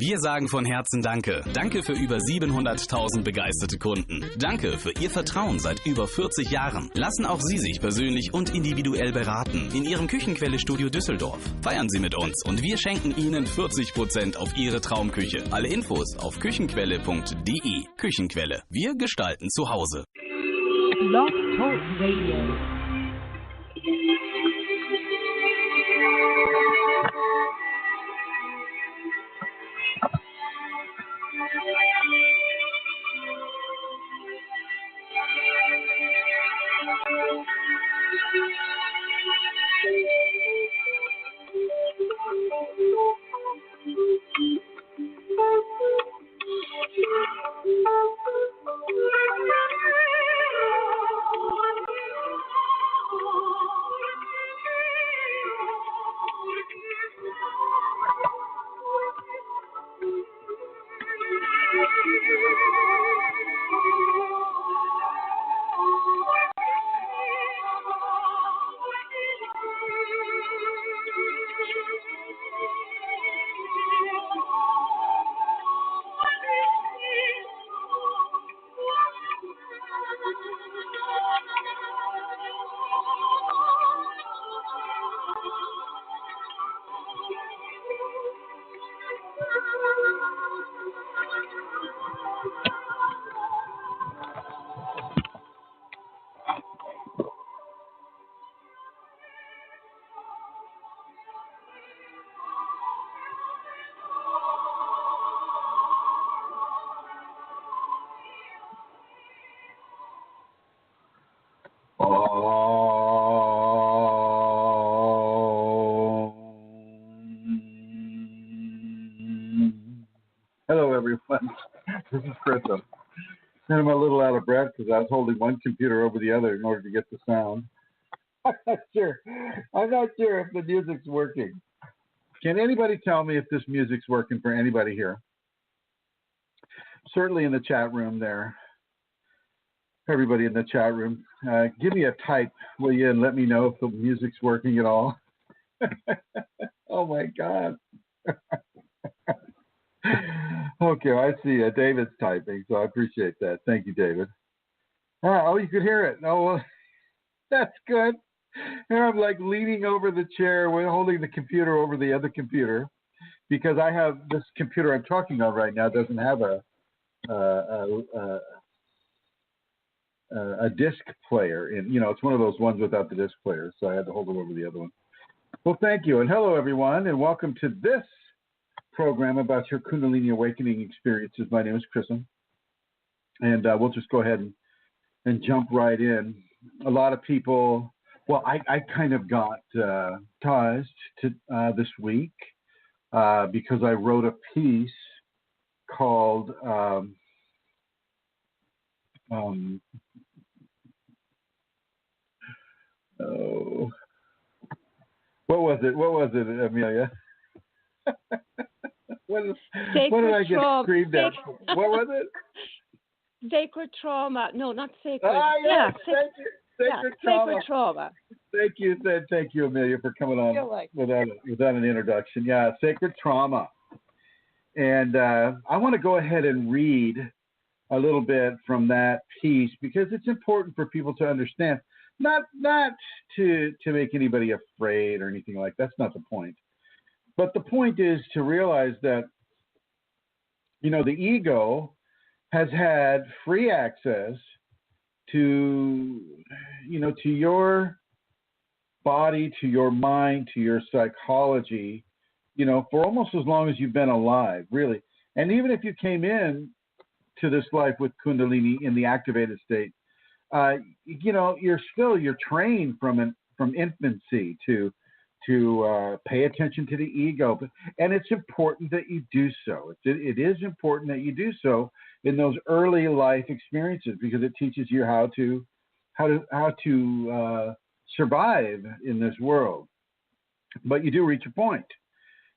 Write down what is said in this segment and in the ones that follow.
Wir sagen von Herzen Danke. Danke für über 700.000 begeisterte Kunden. Danke für Ihr Vertrauen seit über 40 Jahren. Lassen auch Sie sich persönlich und individuell beraten in Ihrem Küchenquelle-Studio Düsseldorf. Feiern Sie mit uns und wir schenken Ihnen 40% auf Ihre Traumküche. Alle Infos auf küchenquelle.de. Küchenquelle. Wir gestalten zu Hause. Blog Talk Radio. Hello, everyone. This is Chrism. I'm a little out of breath because I was holding one computer over the other in order to get the sound. I'm not sure if the music's working. Can anybody tell me if this music's working for anybody here? Certainly in the chat room there. Everybody in the chat room, give me a type, will you, and let me know if the music's working at all. Oh, my God. Okay, I see. David's typing, so I appreciate that. Thank you, David. Oh, you could hear it. Oh, well, that's good. Here I'm like leaning over the chair, holding the computer over the other computer, because I have this computer I'm talking on right now doesn't have a disc player. And, you know, it's one of those ones without the disc player, so I had to hold it over the other one. Well, thank you, and hello, everyone, and welcome to this program about your Kundalini awakening experiences. My name is Chrism, and we'll just go ahead and jump right in. A lot of people, well, I kind of got taused to this week because I wrote a piece called what was it, Amelia? What did I get screamed at? What was it? Sacred trauma. No, not sacred. Yeah, sacred trauma. Thank you, Amelia, for coming on without an introduction. Yeah, sacred trauma. And I want to go ahead and read a little bit from that piece because it's important for people to understand. Not to make anybody afraid or anything like that. That's not the point. But the point is to realize that, you know, the ego has had free access to, you know, to your body, to your mind, to your psychology, you know, for almost as long as you've been alive, really. And even if you came in to this life with Kundalini in the activated state, you know, you're trained from infancy to pay attention to the ego, and it's important that you do so. It is important that you do so in those early life experiences because it teaches you how to survive in this world. But you do reach a point,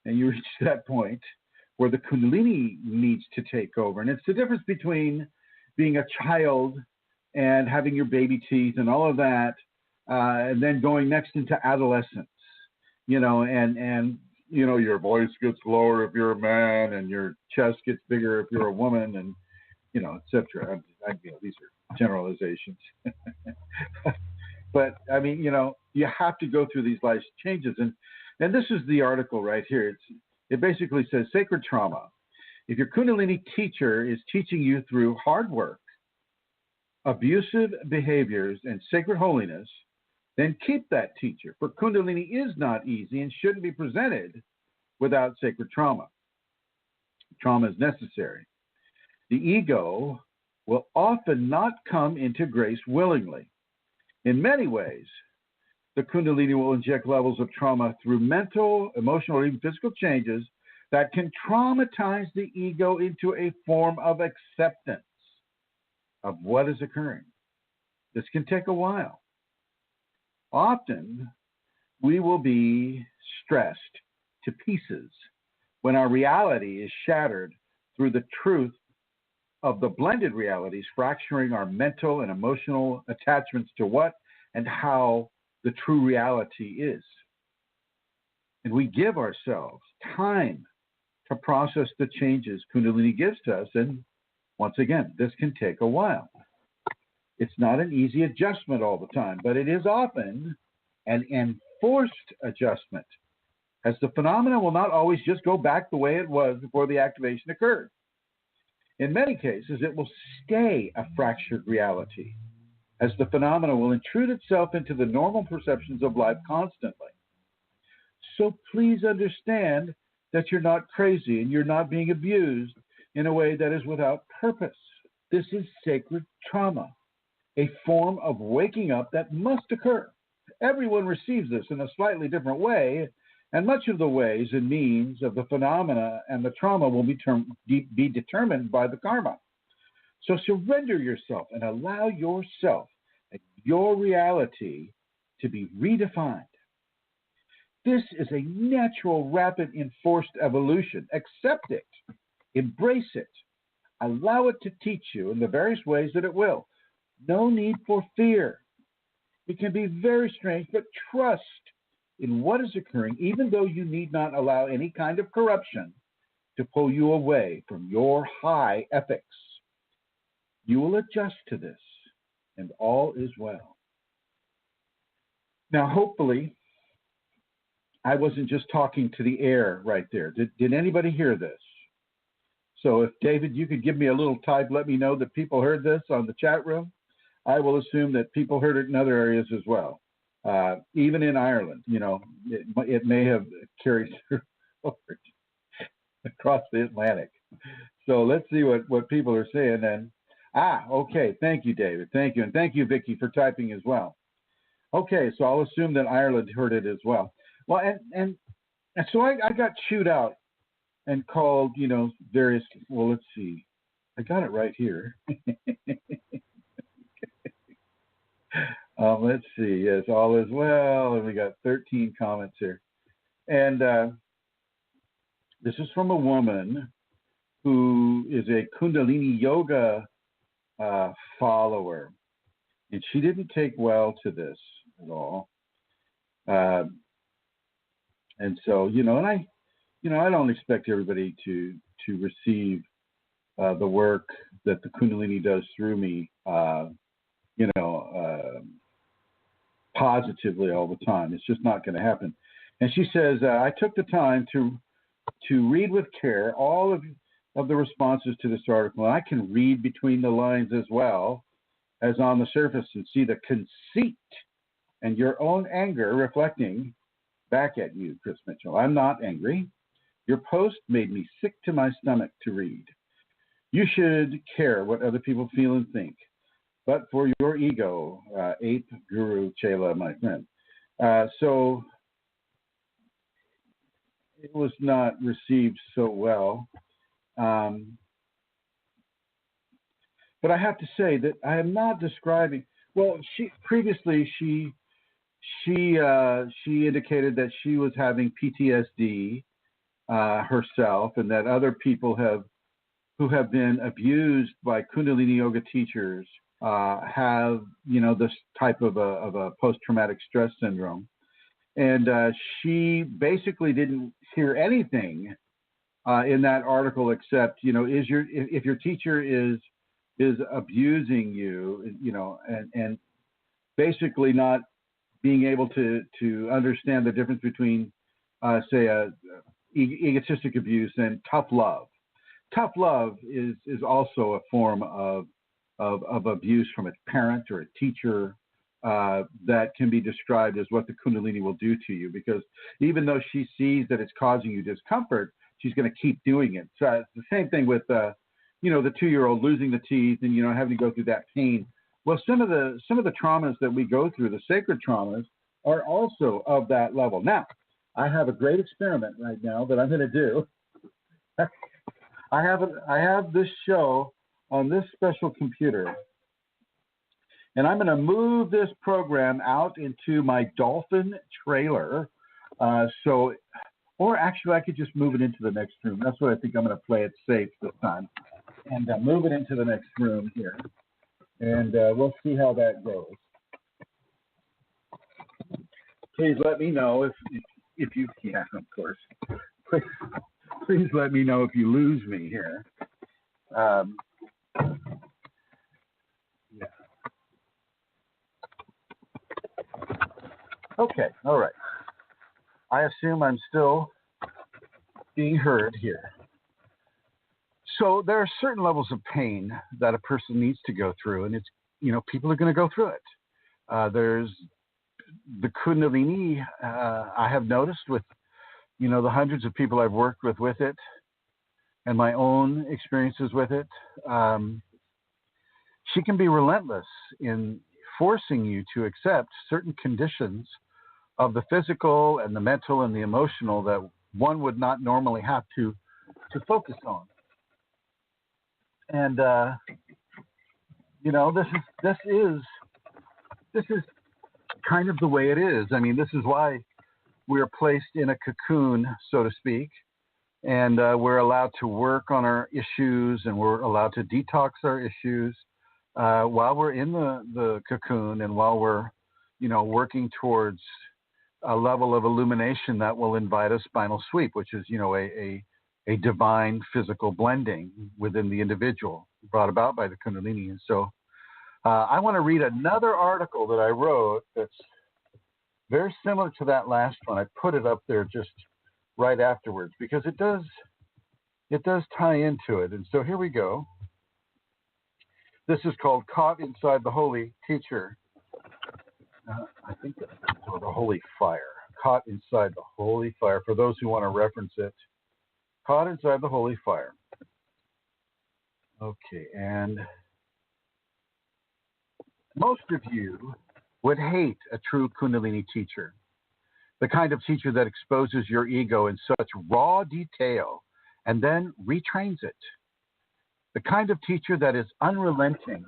and you reach that point where the Kundalini needs to take over, and it's the difference between being a child and having your baby teeth and all of that, and then going next into adolescence. You know, and your voice gets lower if you're a man, and your chest gets bigger if you're a woman, and etc. These are generalizations. But I mean, you have to go through these life changes, and this is the article right here. It basically says sacred trauma. If your Kundalini teacher is teaching you through hard work, abusive behaviors, and sacred holiness, then keep that teacher. For Kundalini is not easy and shouldn't be presented without sacred trauma. Trauma is necessary. The ego will often not come into grace willingly. In many ways, the Kundalini will inject levels of trauma through mental, emotional, or even physical changes that can traumatize the ego into a form of acceptance of what is occurring. This can take a while. Often, we will be stressed to pieces when our reality is shattered through the truth of the blended realities, fracturing our mental and emotional attachments to what and how the true reality is. And we give ourselves time to process the changes Kundalini gives to us. And once again, this can take a while. It's not an easy adjustment all the time, but it is often an enforced adjustment, as the phenomena will not always just go back the way it was before the activation occurred. In many cases, it will stay a fractured reality, as the phenomena will intrude itself into the normal perceptions of life constantly. So please understand that you're not crazy and you're not being abused in a way that is without purpose. This is sacred trauma, a form of waking up that must occur. Everyone receives this in a slightly different way, and much of the ways and means of the phenomena and the trauma will be determined by the karma. So surrender yourself and allow yourself and your reality to be redefined. This is a natural, rapid, enforced evolution. Accept it. Embrace it. Allow it to teach you in the various ways that it will. No need for fear. It can be very strange, but trust in what is occurring, even though you need not allow any kind of corruption to pull you away from your high ethics. You will adjust to this, and all is well. Now, hopefully, I wasn't just talking to the air right there. Did anybody hear this? So if, David, you could give me a little type, let me know that people heard this on the chat room. I will assume that people heard it in other areas as well. Even in Ireland, it may have carried through across the Atlantic. So let's see what people are saying then. Okay. Thank you, David. Thank you. And thank you, Vicky, for typing as well. Okay, so I'll assume that Ireland heard it as well. Well, and so I got chewed out and called, various, well, let's see. I got it right here. Let's see. Yes, all is well. And we got 13 comments here. And this is from a woman who is a Kundalini yoga follower. And she didn't take well to this at all. And so, and I don't expect everybody to receive the work that the Kundalini does through me, positively all the time. It's just not going to happen. And she says, I took the time to read with care all of the responses to this article. And I can read between the lines as well as on the surface and see the conceit and your own anger reflecting back at you, Chris Mitchell. I'm not angry. Your post made me sick to my stomach to read. You should care what other people feel and think. But for your ego, Ape Guru Chela, my friend. So it was not received so well. But I have to say that I am not describing. Well, she indicated that she was having PTSD herself, and that other people who have been abused by Kundalini yoga teachers have this type of a post-traumatic stress syndrome. And she basically didn't hear anything in that article except, if your teacher is abusing you, and basically not being able to understand the difference between, say, egotistic abuse and tough love. Tough love is also a form of abuse from a parent or a teacher that can be described as what the Kundalini will do to you, because even though she sees that it's causing you discomfort, she's going to keep doing it. So it's the same thing with the 2-year-old losing the teeth and having to go through that pain. Well, some of the traumas that we go through, the sacred traumas, are also of that level. Now, I have a great experiment right now that I'm going to do. I have this show on this special computer, and I'm going to move this program out into my Dolphin trailer. Or actually, I could just move it into the next room. That's what I think. I'm going to play it safe this time, and move it into the next room here, and we'll see how that goes. Please let me know if you can, of course. Please let me know if you lose me here. Yeah. Okay. All right. I assume I'm still being heard here. So there are certain levels of pain that a person needs to go through, and it's, people are going to go through it. There's the Kundalini. I have noticed with, the hundreds of people I've worked with it, and my own experiences with it, she can be relentless in forcing you to accept certain conditions of the physical and the mental and the emotional that one would not normally have to focus on. And this is kind of the way it is. I mean, this is why we're placed in a cocoon, so to speak, and we're allowed to work on our issues, and we're allowed to detox our issues while we're in the cocoon, and while we're, working towards a level of illumination that will invite a spinal sweep, which is, a divine physical blending within the individual brought about by the Kundalini. And so I want to read another article that I wrote that's very similar to that last one. I put it up there just right afterwards because it does tie into it. And so here we go. This is called Caught Inside the Holy Teacher. I think that's the Holy Fire. Caught Inside the Holy Fire, for those who want to reference it. Caught Inside the Holy Fire. Okay, and most of you would hate a true Kundalini teacher, the kind of teacher that exposes your ego in such raw detail and then retrains it, the kind of teacher that is unrelenting,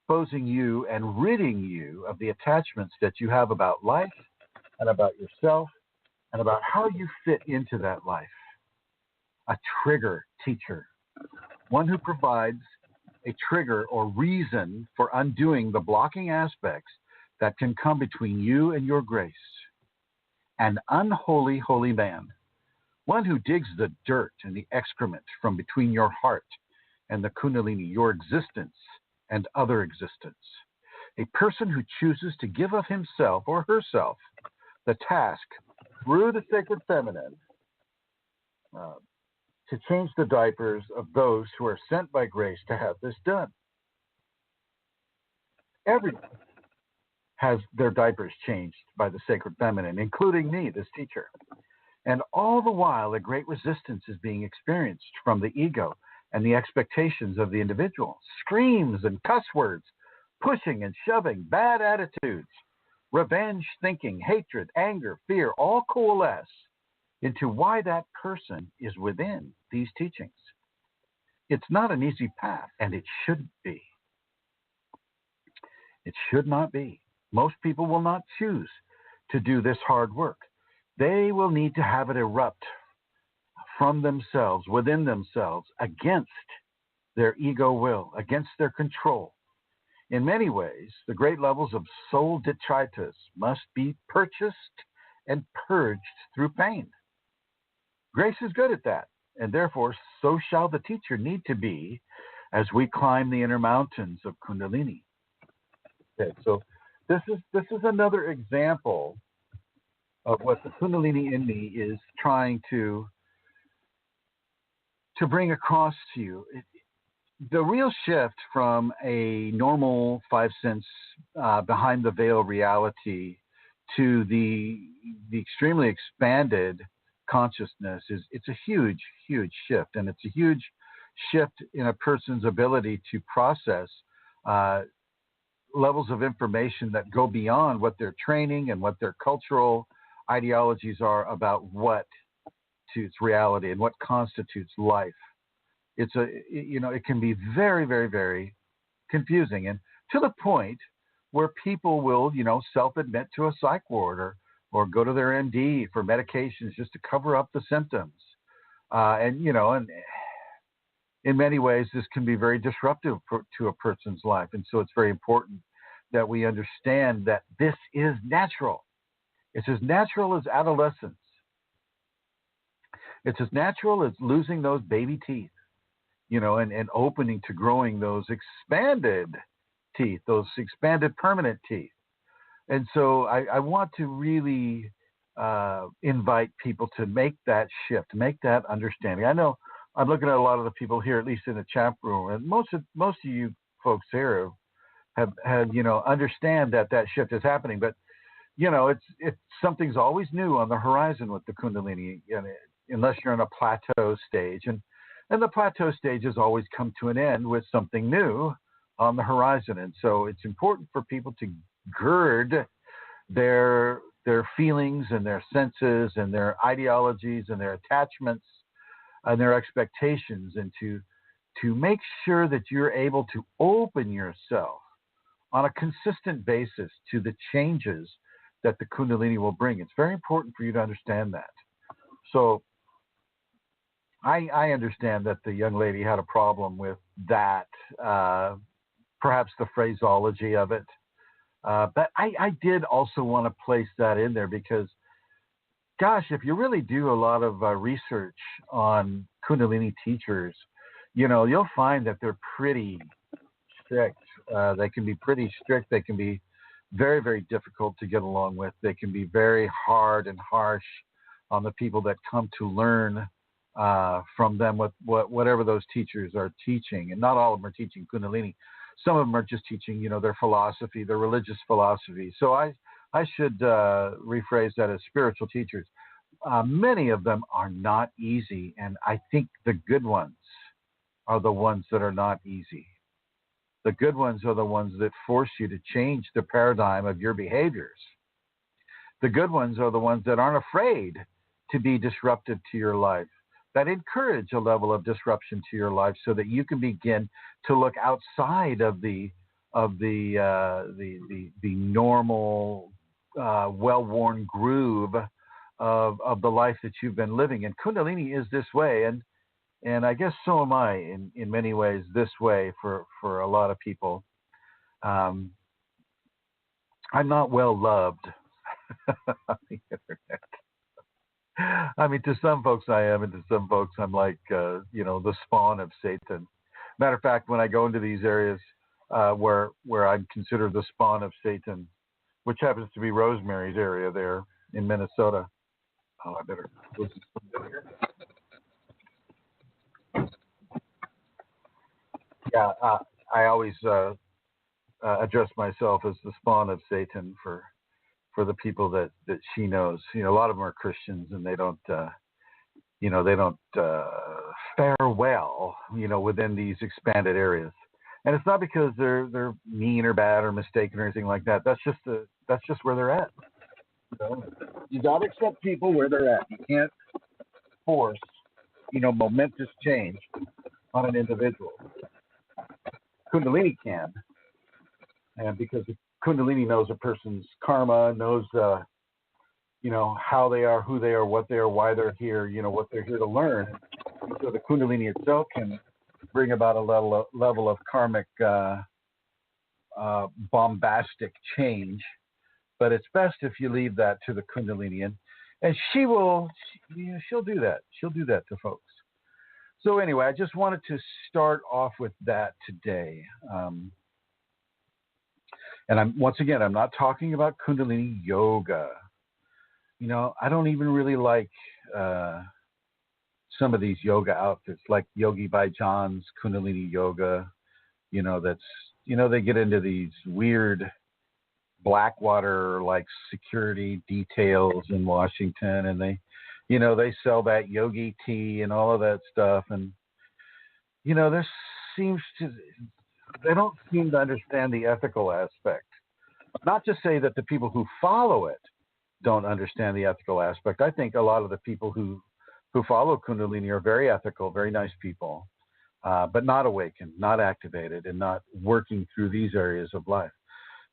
exposing you and ridding you of the attachments that you have about life and about yourself and about how you fit into that life. A trigger teacher, one who provides a trigger or reason for undoing the blocking aspects that can come between you and your grace. An unholy, holy man, one who digs the dirt and the excrement from between your heart and the Kundalini, your existence and other existence. A person who chooses to give of himself or herself the task through the sacred feminine to change the diapers of those who are sent by grace to have this done. Everyone has their diapers changed by the sacred feminine, including me, this teacher. And all the while, a great resistance is being experienced from the ego and the expectations of the individual. Screams and cuss words, pushing and shoving, bad attitudes, revenge thinking, hatred, anger, fear, all coalesce into why that person is within these teachings. It's not an easy path, and it shouldn't be. It should not be. Most people will not choose to do this hard work. They will need to have it erupt from themselves, within themselves, against their ego will, against their control. In many ways, the great levels of soul detritus must be purchased and purged through pain. Grace is good at that, and therefore so shall the teacher need to be as we climb the inner mountains of Kundalini. Okay, so this is another example of what the Kundalini in me is trying to bring across to you. The real shift from a normal five sense behind the veil reality to the extremely expanded consciousness it's a huge shift, and it's a huge shift in a person's ability to process levels of information that go beyond what their training and what their cultural ideologies are about what constitutes reality and what constitutes life. It can be very, very, very confusing, and to the point where people will, self-admit to a psych ward or go to their MD for medications just to cover up the symptoms. And in many ways, this can be very disruptive to a person's life. And so it's very important that we understand that this is natural. It's as natural as adolescence. It's as natural as losing those baby teeth, and opening to growing those expanded teeth, those expanded permanent teeth. And so I want to really invite people to make that shift, make that understanding. I know I'm looking at a lot of the people here, at least in the chat room, and most of you folks here have understand that shift is happening. But it's something's always new on the horizon with the Kundalini, unless you're in a plateau stage, and the plateau stages always come to an end with something new on the horizon. And so it's important for people to gird their feelings and their senses and their ideologies and their attachments and their expectations, and to make sure that you're able to open yourself on a consistent basis to the changes that the Kundalini will bring. It's very important for you to understand that. So I understand that the young lady had a problem with that, perhaps the phraseology of it. But I did also want to place that in there because, gosh, if you really do a lot of research on Kundalini teachers, you'll find that they're pretty strict. They can be pretty strict. They can be very, very difficult to get along with. They can be very hard and harsh on the people that come to learn from them whatever those teachers are teaching. And not all of them are teaching Kundalini. Some of them are just teaching, their philosophy, their religious philosophy. So I should rephrase that as spiritual teachers. Many of them are not easy, and I think the good ones are the ones that are not easy. The good ones are the ones that force you to change the paradigm of your behaviors. The good ones are the ones that aren't afraid to be disruptive to your life, that encourage a level of disruption to your life so that you can begin to look outside of the normal, well-worn groove of the life that you've been living. And Kundalini is this way, and I guess so am I in many ways this way for a lot of people. I'm not well loved on the internet. I mean, to some folks I am, and to some folks I'm like, the spawn of Satan. Matter of fact, when I go into these areas where I'm considered the spawn of Satan, which happens to be Rosemary's area there in Minnesota. Oh, I better listen to something here. Yeah, I always address myself as the spawn of Satan for the people that she knows. A lot of them are Christians, and they don't fare well, within these expanded areas. And it's not because they're mean or bad or mistaken or anything like that. That's just where they're at. You got to accept people where they're at. You can't force, momentous change on an individual. Kundalini can, and because Kundalini knows a person's karma, knows how they are, who they are, what they are, why they're here, what they're here to learn. And so the Kundalini itself can bring about a level of karmic bombastic change, but it's best if you leave that to the Kundalini, and she'll do that. She'll do that to folks. So anyway, I just wanted to start off with that today. And I'm not talking about Kundalini yoga. I don't even really like some of these yoga outfits, like Yogi Bhajan's Kundalini yoga. They get into these weird Blackwater like security details in Washington, and they sell that yogi tea and all of that stuff, and they don't seem to understand the ethical aspect. Not to say that the people who follow it don't understand the ethical aspect. I think a lot of the people who follow Kundalini are very ethical, very nice people, but not awakened, not activated, and not working through these areas of life.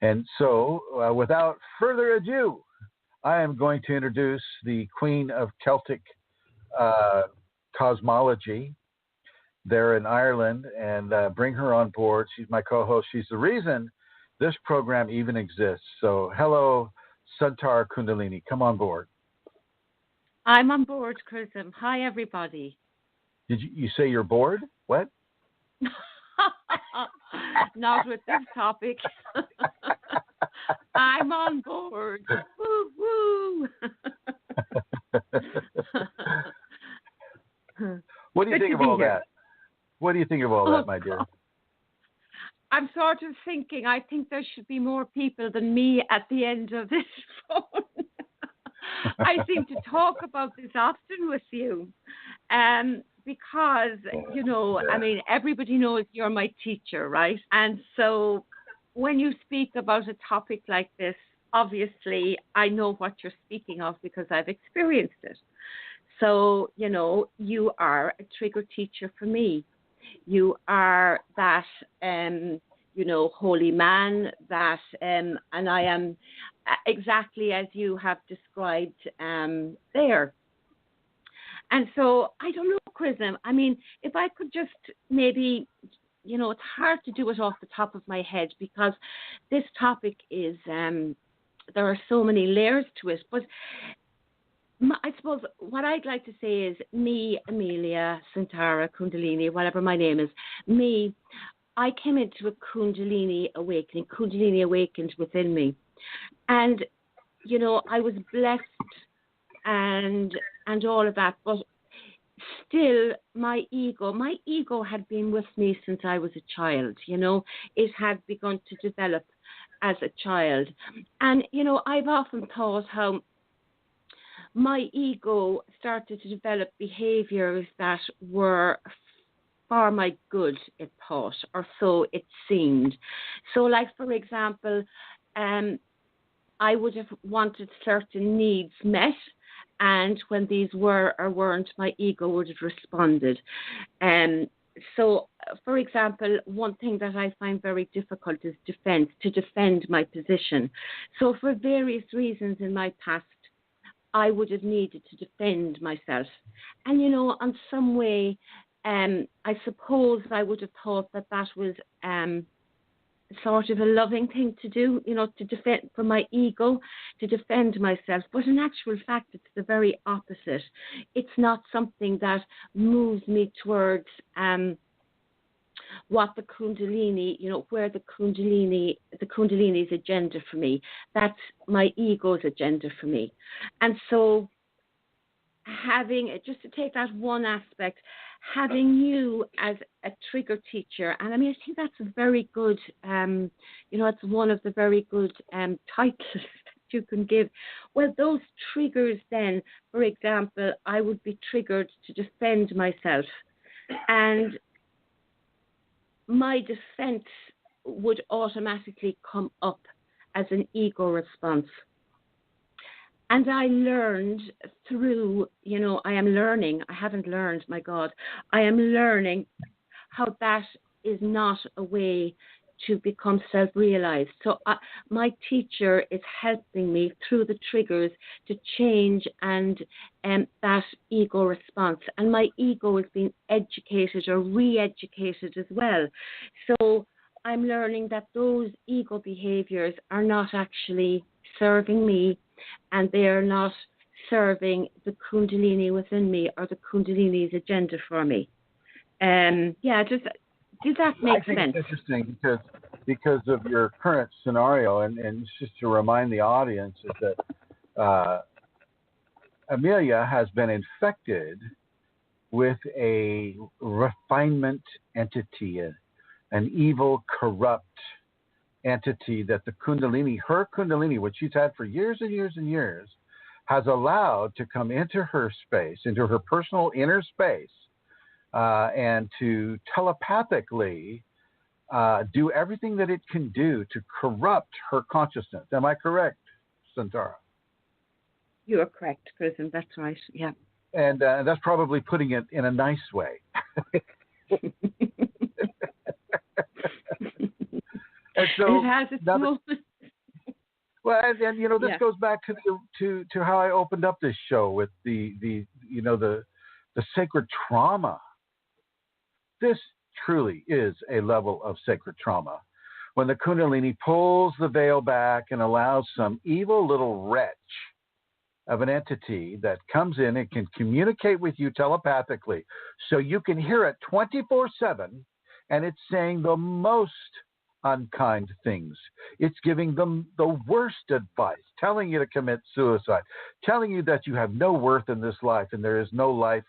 And so, without further ado, I am going to introduce the Queen of Celtic Cosmology there in Ireland and bring her on board. She's my co-host. She's the reason this program even exists. So, hello, Suntar Kundalini. Come on board. I'm on board, Chrism. Hi, everybody. Did you say you're bored? What? Not with this topic. I'm on board. Woo, woo. What do you think of all that? What do you think of all that, my dear? I'm sort of thinking, I think there should be more people than me at the end of this phone. I seem to talk about this often with you. Because, I mean, everybody knows you're my teacher, right? And so when you speak about a topic like this, obviously I know what you're speaking of because I've experienced it. So, you are a trigger teacher for me. You are that, holy man that, and I am exactly as you have described there. And so, I don't know, Chrism. I mean, if I could just maybe, it's hard to do it off the top of my head because this topic is, there are so many layers to it. But I suppose what I'd like to say is me, Amelia, Santara, Kundalini, whatever my name is, I came into a Kundalini awakening. Kundalini awakened within me. And, I was blessed and all of that, but still my ego had been with me since I was a child. It had begun to develop as a child. And, I've often thought how my ego started to develop behaviors that were for my good, it thought, or so it seemed. So, like, for example, I would have wanted certain needs met, and when these were or weren't, my ego would have responded. So, for example, one thing that I find very difficult is to defend my position. So, for various reasons in my past, I would have needed to defend myself. And, on some way, I suppose I would have thought that was sort of a loving thing to do, to defend for my ego, to defend myself. But in actual fact, it's the very opposite. It's not something that moves me towards what the Kundalini, where the Kundalini's agenda for me. That's my ego's agenda for me. And so just to take that one aspect, having you as a trigger teacher, and I mean, I think that's a very good, it's one of the very good titles that you can give. Well, those triggers then, for example, I would be triggered to defend myself, and my defense would automatically come up as an ego response. And I learned through, I haven't learned, my God, I am learning how that is not a way to become self-realized. So my teacher is helping me through the triggers to change and that ego response. And my ego is being educated or re-educated as well. So I'm learning that those ego behaviors are not actually serving me, and they are not serving the Kundalini within me or the Kundalini's agenda for me. Does that make sense? I think it's interesting because of your current scenario, and just to remind the audience is that Amelia has been infected with a refinement entity, an evil, corrupt entity that the Kundalini, her Kundalini, which she's had for years and years and years, has allowed to come into her space, into her personal inner space, and to telepathically do everything that it can do to corrupt her consciousness. Am I correct, Santara? You are correct, Chrism. That's right. Yeah. And that's probably putting it in a nice way. And so it has its moments. Well, and this goes back to how I opened up this show with the sacred trauma. This truly is a level of sacred trauma. When the Kundalini pulls the veil back and allows some evil little wretch of an entity that comes in and can communicate with you telepathically, so you can hear it 24/7, and it's saying the most unkind things. It's giving them the worst advice, telling you to commit suicide, telling you that you have no worth in this life and there is no life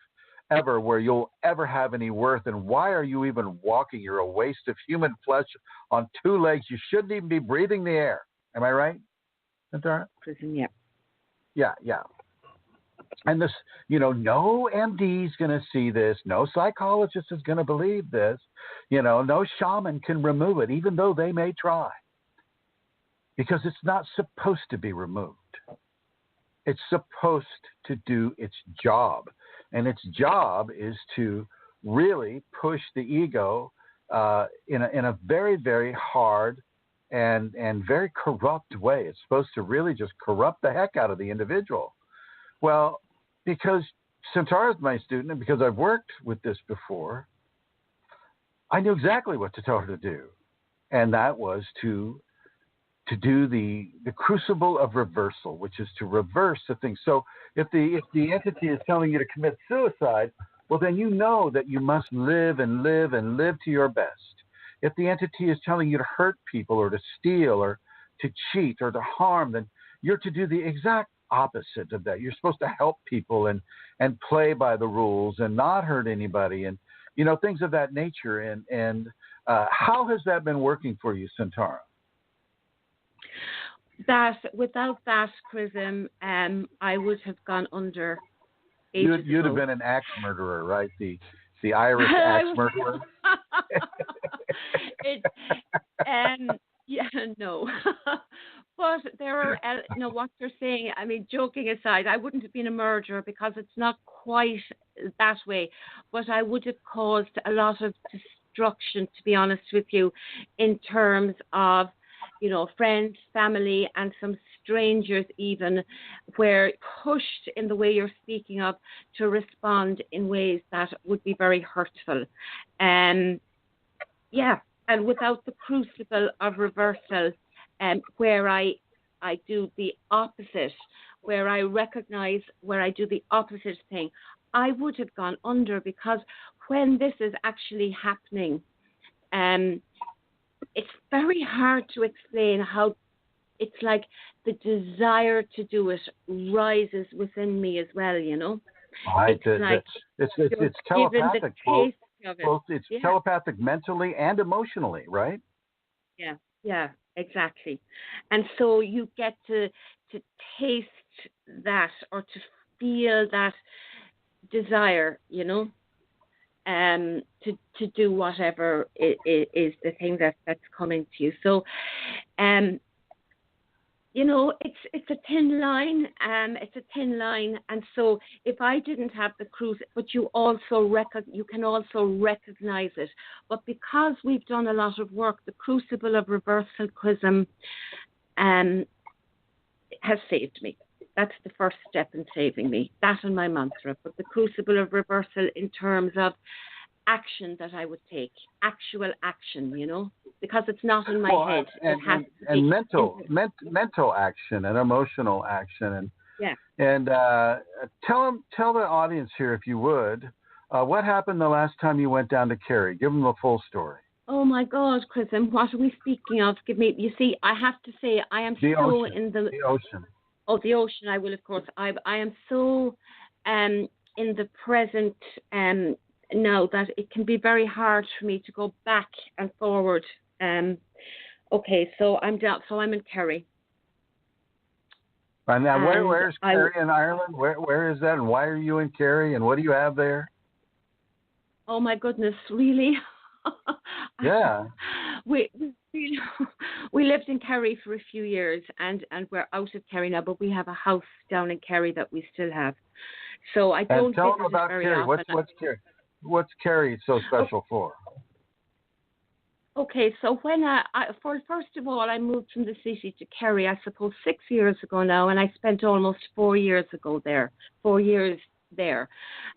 ever where you'll ever have any worth. And why are you even walking? You're a waste of human flesh on two legs. You shouldn't even be breathing the air. Am I right, Santara? Yeah. Yeah. And this, no MD is going to see this. No psychologist is going to believe this. No shaman can remove it, even though they may try. Because it's not supposed to be removed. It's supposed to do its job. And its job is to really push the ego in a very, very hard and very corrupt way. It's supposed to really just corrupt the heck out of the individual. Well, because Santara is my student and because I've worked with this before, I knew exactly what to tell her to do. And that was to do the crucible of reversal, which is to reverse the thing. So if the entity is telling you to commit suicide, well, then you know that you must live and live and live to your best. If the entity is telling you to hurt people or to steal or to cheat or to harm, then you're to do the exact opposite of that. You're supposed to help people and play by the rules and not hurt anybody and, things of that nature. And how has that been working for you, Santara? That without that, Chrism, I would have gone under. You'd have been an axe murderer, right? The Irish axe murderer. No. But there are, what you're saying, I mean, joking aside, I wouldn't have been a murderer because it's not quite that way. But I would have caused a lot of destruction, to be honest with you, in terms of, friends, family, and some strangers even, were pushed in the way you're speaking of to respond in ways that would be very hurtful. And without the crucible of reversal, where I do the opposite, where I recognize where I do the opposite thing, I would have gone under, because when this is actually happening, it's very hard to explain how it's like the desire to do it rises within me as well, Right. It's telepathic. It's Yeah. telepathic mentally and emotionally, right? Yeah, exactly. And so you get to taste that or to feel that desire, to do whatever is the thing that's coming to you. So, it's a thin line. It's a thin line, and so if I didn't have the cruise, but you can also recognize it. But because we've done a lot of work, the crucible of reversal Chrism has saved me. That's the first step in saving me. That and my mantra. But the crucible of reversal in terms of action that I would take, actual action, because it's not in my head. And mental action and emotional action. And tell the audience here, if you would, what happened the last time you went down to Kerry? Give them the full story. Oh my God, Chrism, what are we speaking of? You see, I have to say, I am the so ocean. in the ocean. Oh, the ocean, I will, of course. I am so in the present now that it can be very hard for me to go back and forward. Okay, so I'm down. So I'm in Kerry. And now, where's Kerry in Ireland? Where is that, and why are you in Kerry, and what do you have there? Oh my goodness, really? Yeah. We lived in Kerry for a few years, and we're out of Kerry now, but we have a house down in Kerry that we still have. So I don't tell visit them about it very Kerry. often. What's Kerry so special for? Okay, so when first of all, I moved from the city to Kerry, I suppose 6 years ago now, and I spent almost 4 years there.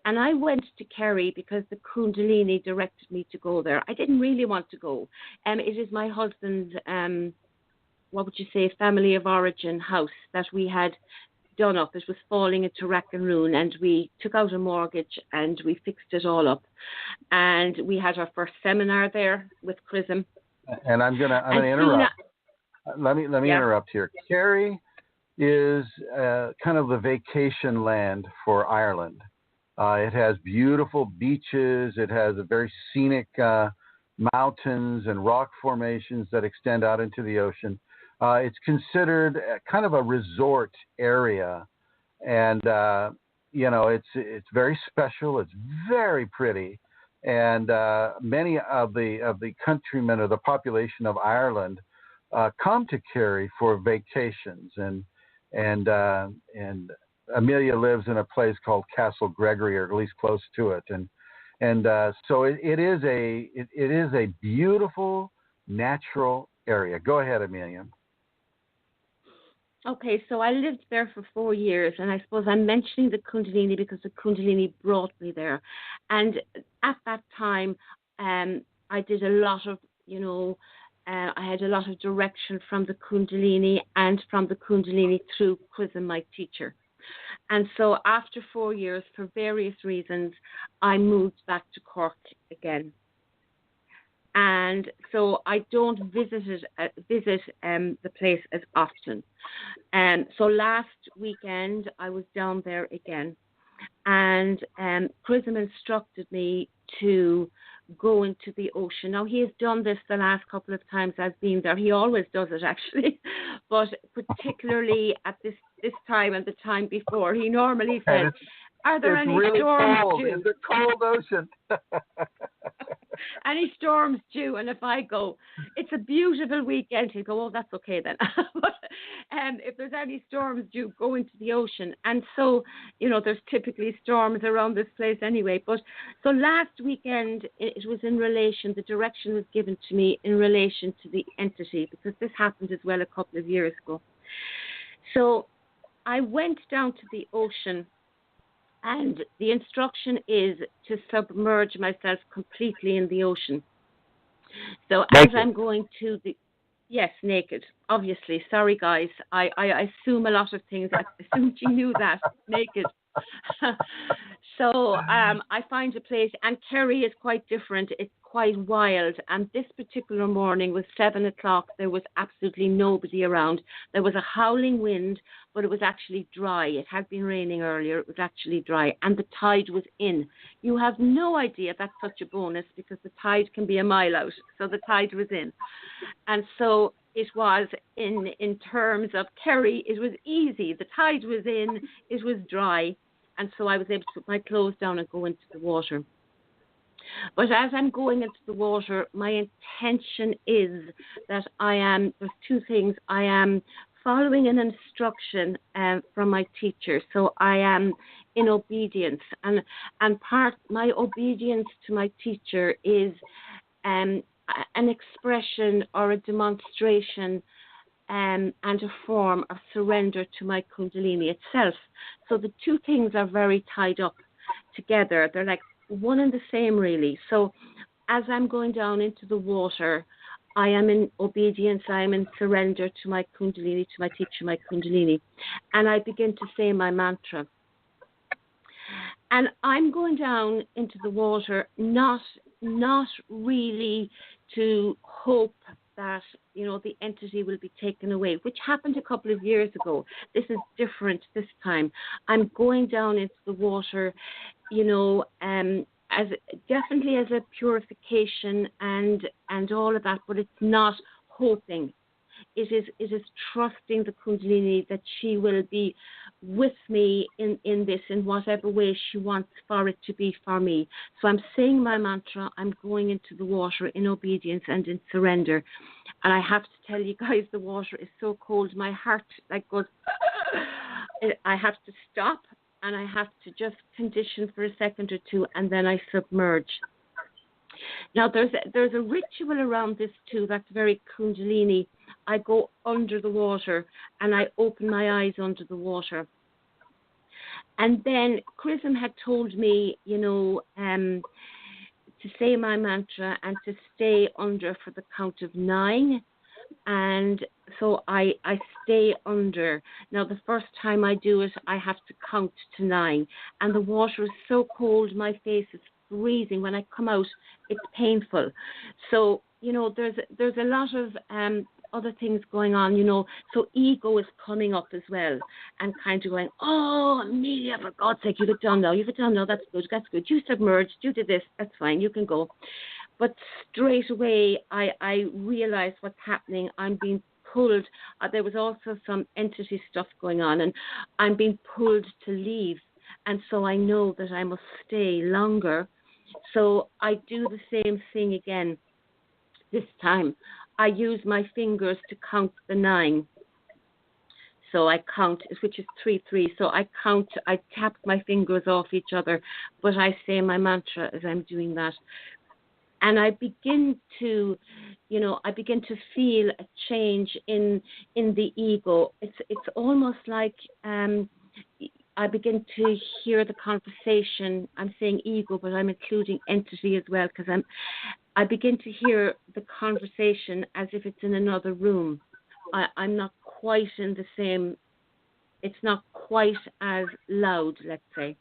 And I went to Kerry because the Kundalini directed me to go there. I didn't really want to go. It is my husband's, family of origin house that we had done up. It was falling into wreck and ruin, and we took out a mortgage and we fixed it all up. And we had our first seminar there with Chrism. And I'm gonna interrupt. Let me interrupt here. Kerry is kind of the vacation land for Ireland. It has beautiful beaches. It has a very scenic mountains and rock formations that extend out into the ocean. It's considered kind of a resort area, and it's very special. It's very pretty, and many of the countrymen or the population of Ireland come to Kerry for vacations, and Amelia lives in a place called Castle Gregory, or at least close to it, and so it is a beautiful natural area. Go ahead, Amelia. Okay, so I lived there for 4 years, and I suppose I'm mentioning the Kundalini because the Kundalini brought me there. And at that time, I did a lot of, I had a lot of direction from the Kundalini and from the Kundalini through Chrism, my teacher. And so after 4 years, for various reasons, I moved back to Cork again. And so I don't visit the place as often. So last weekend I was down there again, and Chrism instructed me to go into the ocean. Now, he has done this the last couple of times I've been there. He always does it, actually, but particularly at this time and the time before, he normally says, "Are there any really storms cold. due?" It's a cold ocean. Any storms due? And if I go, "It's a beautiful weekend," he'll go, "Oh, that's okay then." But if there's any storms due, go into the ocean. And so, there's typically storms around this place anyway. But so last weekend, it was in relation, the direction was given to me in relation to the entity, because this happened as well a couple of years ago. So I went down to the ocean, and the instruction is to submerge myself completely in the ocean. So naked. As I'm going to naked, obviously. Sorry, guys. I assume a lot of things. I assumed you knew that. Naked. So I find a place, and Kerry is quite different. It's quite wild. And this particular morning was 7 o'clock. There was absolutely nobody around. There was a howling wind, but it was actually dry. It had been raining earlier. It was actually dry, and the tide was in. You have no idea that's such a bonus, because the tide can be a mile out. So the tide was in. And so it was, in terms of Kerry, it was easy. The tide was in, it was dry, and so I was able to put my clothes down and go into the water. But as I'm going into the water, my intention is that there's two things. I am following an instruction from my teacher. So I am in obedience. And my obedience to my teacher is an expression or a demonstration and a form of surrender to my Kundalini itself. So the two things are very tied up together. They're like one and the same, really. So as I'm going down into the water, I am in obedience, I am in surrender to my Kundalini, to my teacher, my Kundalini. And I begin to say my mantra. And I'm going down into the water, not really to hope that, you know, the entity will be taken away, which happened a couple of years ago. This is different this time. I'm going down into the water, you know, as definitely as a purification and all of that, but it's not hoping. It is trusting the Kundalini that she will be with me in this, in whatever way she wants for it to be for me. So I'm saying my mantra, I'm going into the water in obedience and in surrender. And I have to tell you guys, the water is so cold, my heart like goes, I have to stop and I have to just condition for a second or two, and then I submerge. Now, there's a ritual around this too that's very Kundalini. I go under the water and I open my eyes under the water. And then Chrism had told me, you know, to say my mantra and to stay under for the count of 9. And so I stay under. Now, the first time I do it, I have to count to 9. And the water is so cold, my face is freezing. When I come out, it's painful. So, you know, there's a lot of other things going on, you know. So ego is coming up as well and kind of going, oh, Amelia, for God's sake, you've it done now. That's good. You submerged, you did this, that's fine, you can go. But straight away, I realized what's happening. I'm being pulled. There was also some entity stuff going on, and I'm being pulled to leave. And so I know that I must stay longer. So I do the same thing again this time. I use my fingers to count the 9. So I count, which is 3, 3. So I count, I tap my fingers off each other, but I say my mantra as I'm doing that. And I begin to, you know, feel a change in the ego. It's almost like I begin to hear the conversation. I'm saying ego, but I'm including entity as well, because I begin to hear the conversation as if it's in another room. I'm not quite in the same. It's not quite as loud, let's say.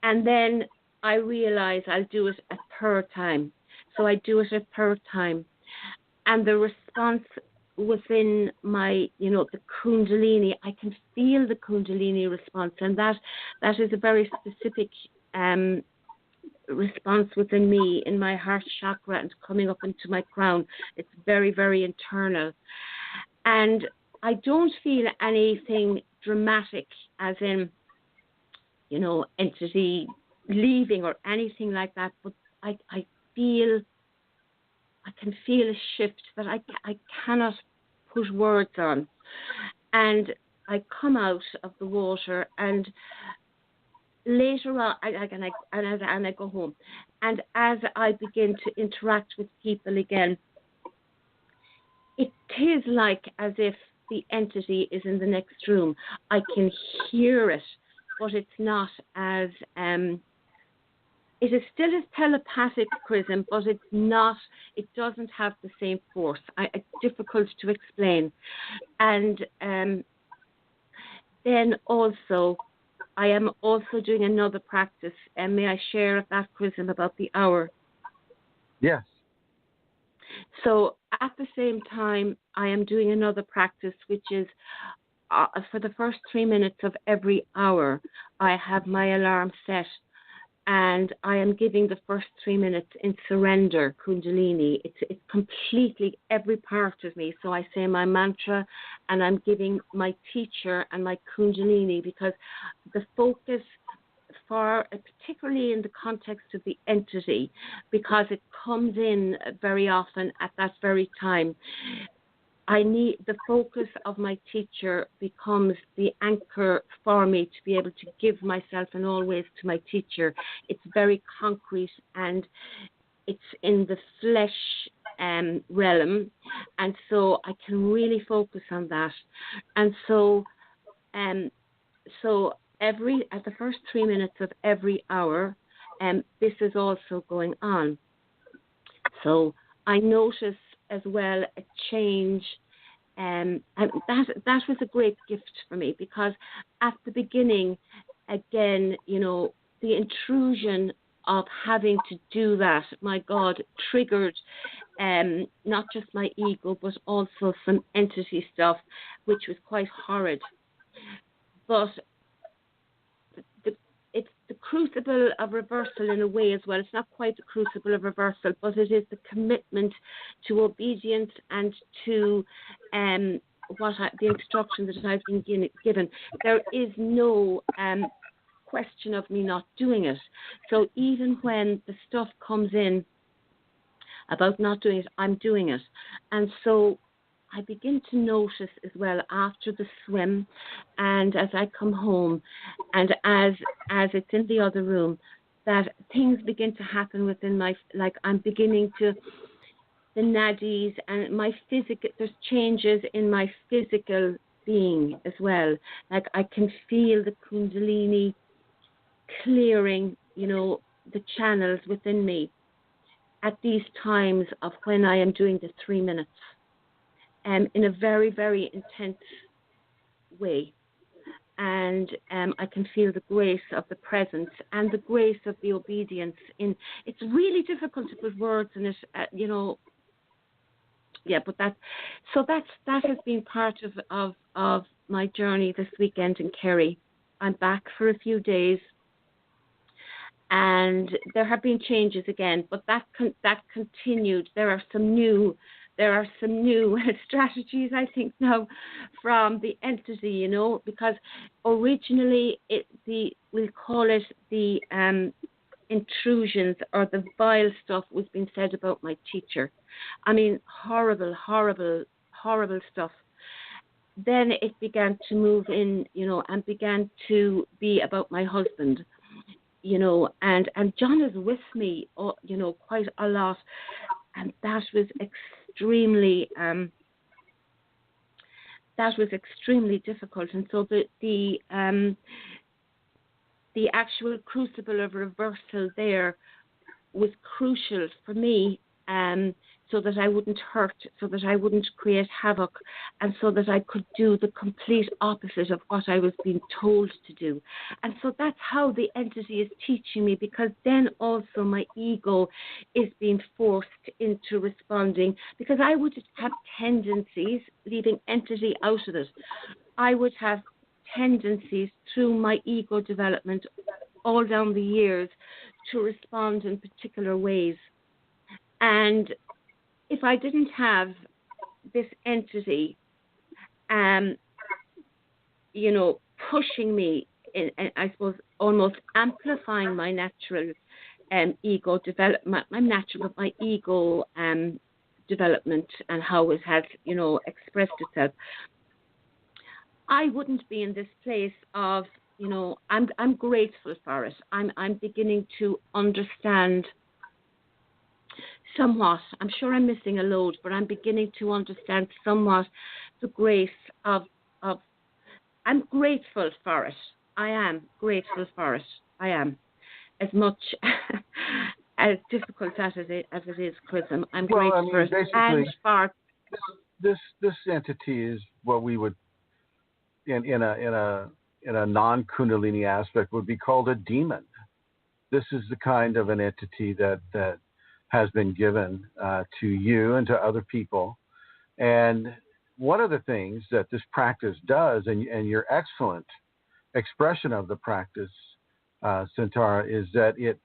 And then I realize I'll do it a per time. So I do it a per time. And the response within my, you know, the Kundalini, I can feel the Kundalini response. And that is a very specific response within me, in my heart chakra and coming up into my crown. It's very, very internal. And I don't feel anything dramatic, as in, you know, entity leaving or anything like that, but I can feel a shift that I cannot put words on. And I come out of the water, and later on, I go home. And as I begin to interact with people again, it is like as if the entity is in the next room. I can hear it, but it's not as it is still as telepathic, Chrism, but it's not. It doesn't have the same force. It's difficult to explain. And then also, I am also doing another practice. And may I share that, Chrism, about the hour? Yes. So at the same time, I am doing another practice, which is for the first 3 minutes of every hour, I have my alarm set. And I am giving the first 3 minutes in surrender, Kundalini. It's completely every part of me. So I say my mantra, and I'm giving my teacher and my Kundalini, because the focus for, particularly in the context of the entity, because it comes in very often at that very time. I need the focus of my teacher becomes the anchor for me to be able to give myself in all ways to my teacher. It's very concrete and it's in the flesh realm, and so I can really focus on that. And so, at the first 3 minutes of every hour, this is also going on. So I notice as well a change, and that was a great gift for me, because at the beginning, again, the intrusion of having to do that, my God, triggered not just my ego, but also some entity stuff, which was quite horrid. But it's the crucible of reversal in a way as well. It's not quite the crucible of reversal, but it is the commitment to obedience and to the instruction that I've been given. There is no question of me not doing it. So even when the stuff comes in about not doing it, I'm doing it. And so I begin to notice as well after the swim, and as I come home, and as it's in the other room, that things begin to happen within I'm beginning to, the nadis and my physical, there's changes in my physical being as well. Like I can feel the Kundalini clearing, the channels within me at these times of when I am doing the 3 minutes. In a very, very intense way. And I can feel the grace of the presence and the grace of the obedience. It's really difficult to put words in it, Yeah, but that has been part of my journey this weekend in Kerry. I'm back for a few days, and there have been changes again, but that continued. There are some new strategies, I think, now from the entity, because originally we'll call it the intrusions or the vile stuff was being said about my teacher. I mean, horrible, horrible, horrible stuff. Then it began to move in, and began to be about my husband, and John is with me, quite a lot. And that was extremely difficult. And so the actual crucible of reversal there was crucial for me, so that I wouldn't hurt, so that I wouldn't create havoc, and so that I could do the complete opposite of what I was being told to do. And so that's how the entity is teaching me, because then also my ego is being forced into responding, because I would have tendencies, leaving entity out of it, I would have tendencies through my ego development all down the years to respond in particular ways. And if I didn't have this entity, pushing me, and I suppose almost amplifying my natural ego development, my ego development and how it has, expressed itself, I wouldn't be in this place of, I'm grateful for it. I'm beginning to understand somewhat. I'm sure I'm missing a load, but I'm beginning to understand somewhat the grace of I'm grateful for it. I am grateful for it. I am. As much as difficult as it is, Chrism, I'm grateful for it. And for this entity is what we would in a non-Kundalini aspect would be called a demon. This is the kind of an entity that has been given to you and to other people. And one of the things that this practice does, and your excellent expression of the practice, Centaura, is that it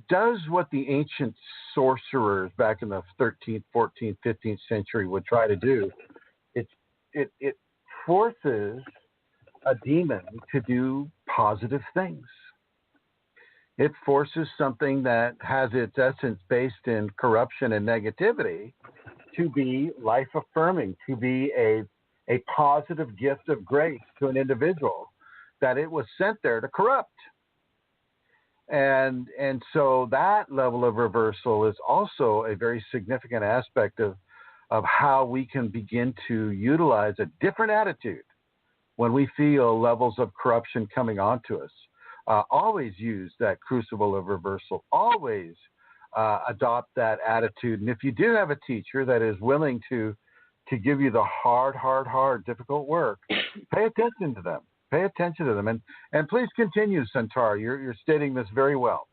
does what the ancient sorcerers back in the 13th, 14th, 15th century would try to do. It forces a demon to do positive things. It forces something that has its essence based in corruption and negativity to be life-affirming, to be a positive gift of grace to an individual that it was sent there to corrupt. And so that level of reversal is also a very significant aspect of how we can begin to utilize a different attitude when we feel levels of corruption coming onto us. always use that crucible of reversal. Always adopt that attitude. And if you do have a teacher that is willing to give you the hard, difficult work, pay attention to them. Pay attention to them. And please continue, Centaur. You're stating this very well.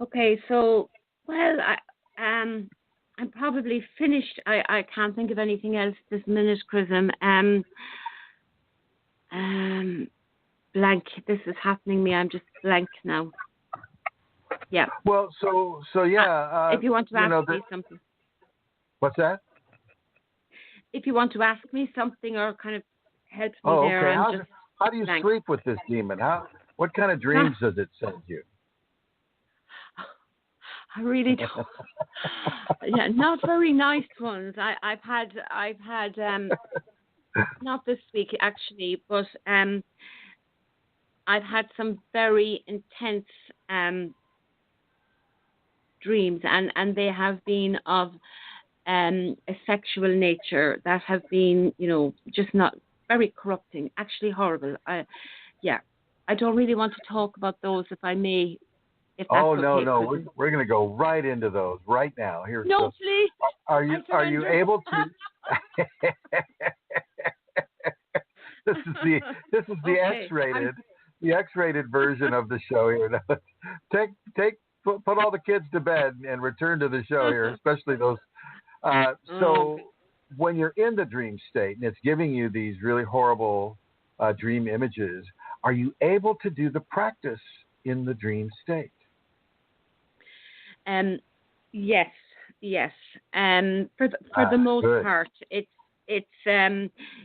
Okay, so, well, I'm probably finished. I can't think of anything else this minute, Chrism. Blank. This is happening to me. I'm just blank now. Yeah. Well, so yeah. If you want to ask me something. What's that? If you want to ask me something or kind of help me there. Okay. How do you sleep with this demon? What kind of dreams does it send you? I really don't. Yeah, not very nice ones. I've had not this week actually, but I've had some very intense dreams, and they have been of a sexual nature that have been, just not very corrupting, actually horrible. I don't really want to talk about those, if I may. If that's no, we're going to go right into those right now. Here. No, please. Are you able to? This is the okay. X-rated version of the show here. Put all the kids to bed and return to the show here, especially those. So when you're in the dream state and it's giving you these really horrible dream images, are you able to do the practice in the dream state? Yes. For the most good. part, it's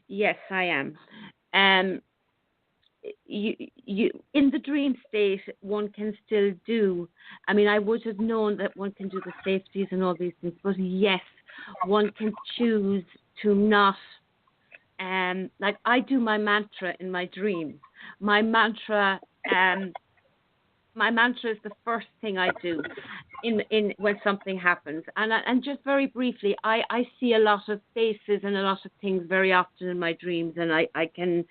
yes, I am. You in the dream state, one can still do. I mean, I would have known that one can do the safeties and all these things, but yes, one can choose to not. Like I do my mantra in my dreams. My mantra is the first thing I do in when something happens. And just very briefly, I see a lot of faces and a lot of things very often in my dreams, and I can,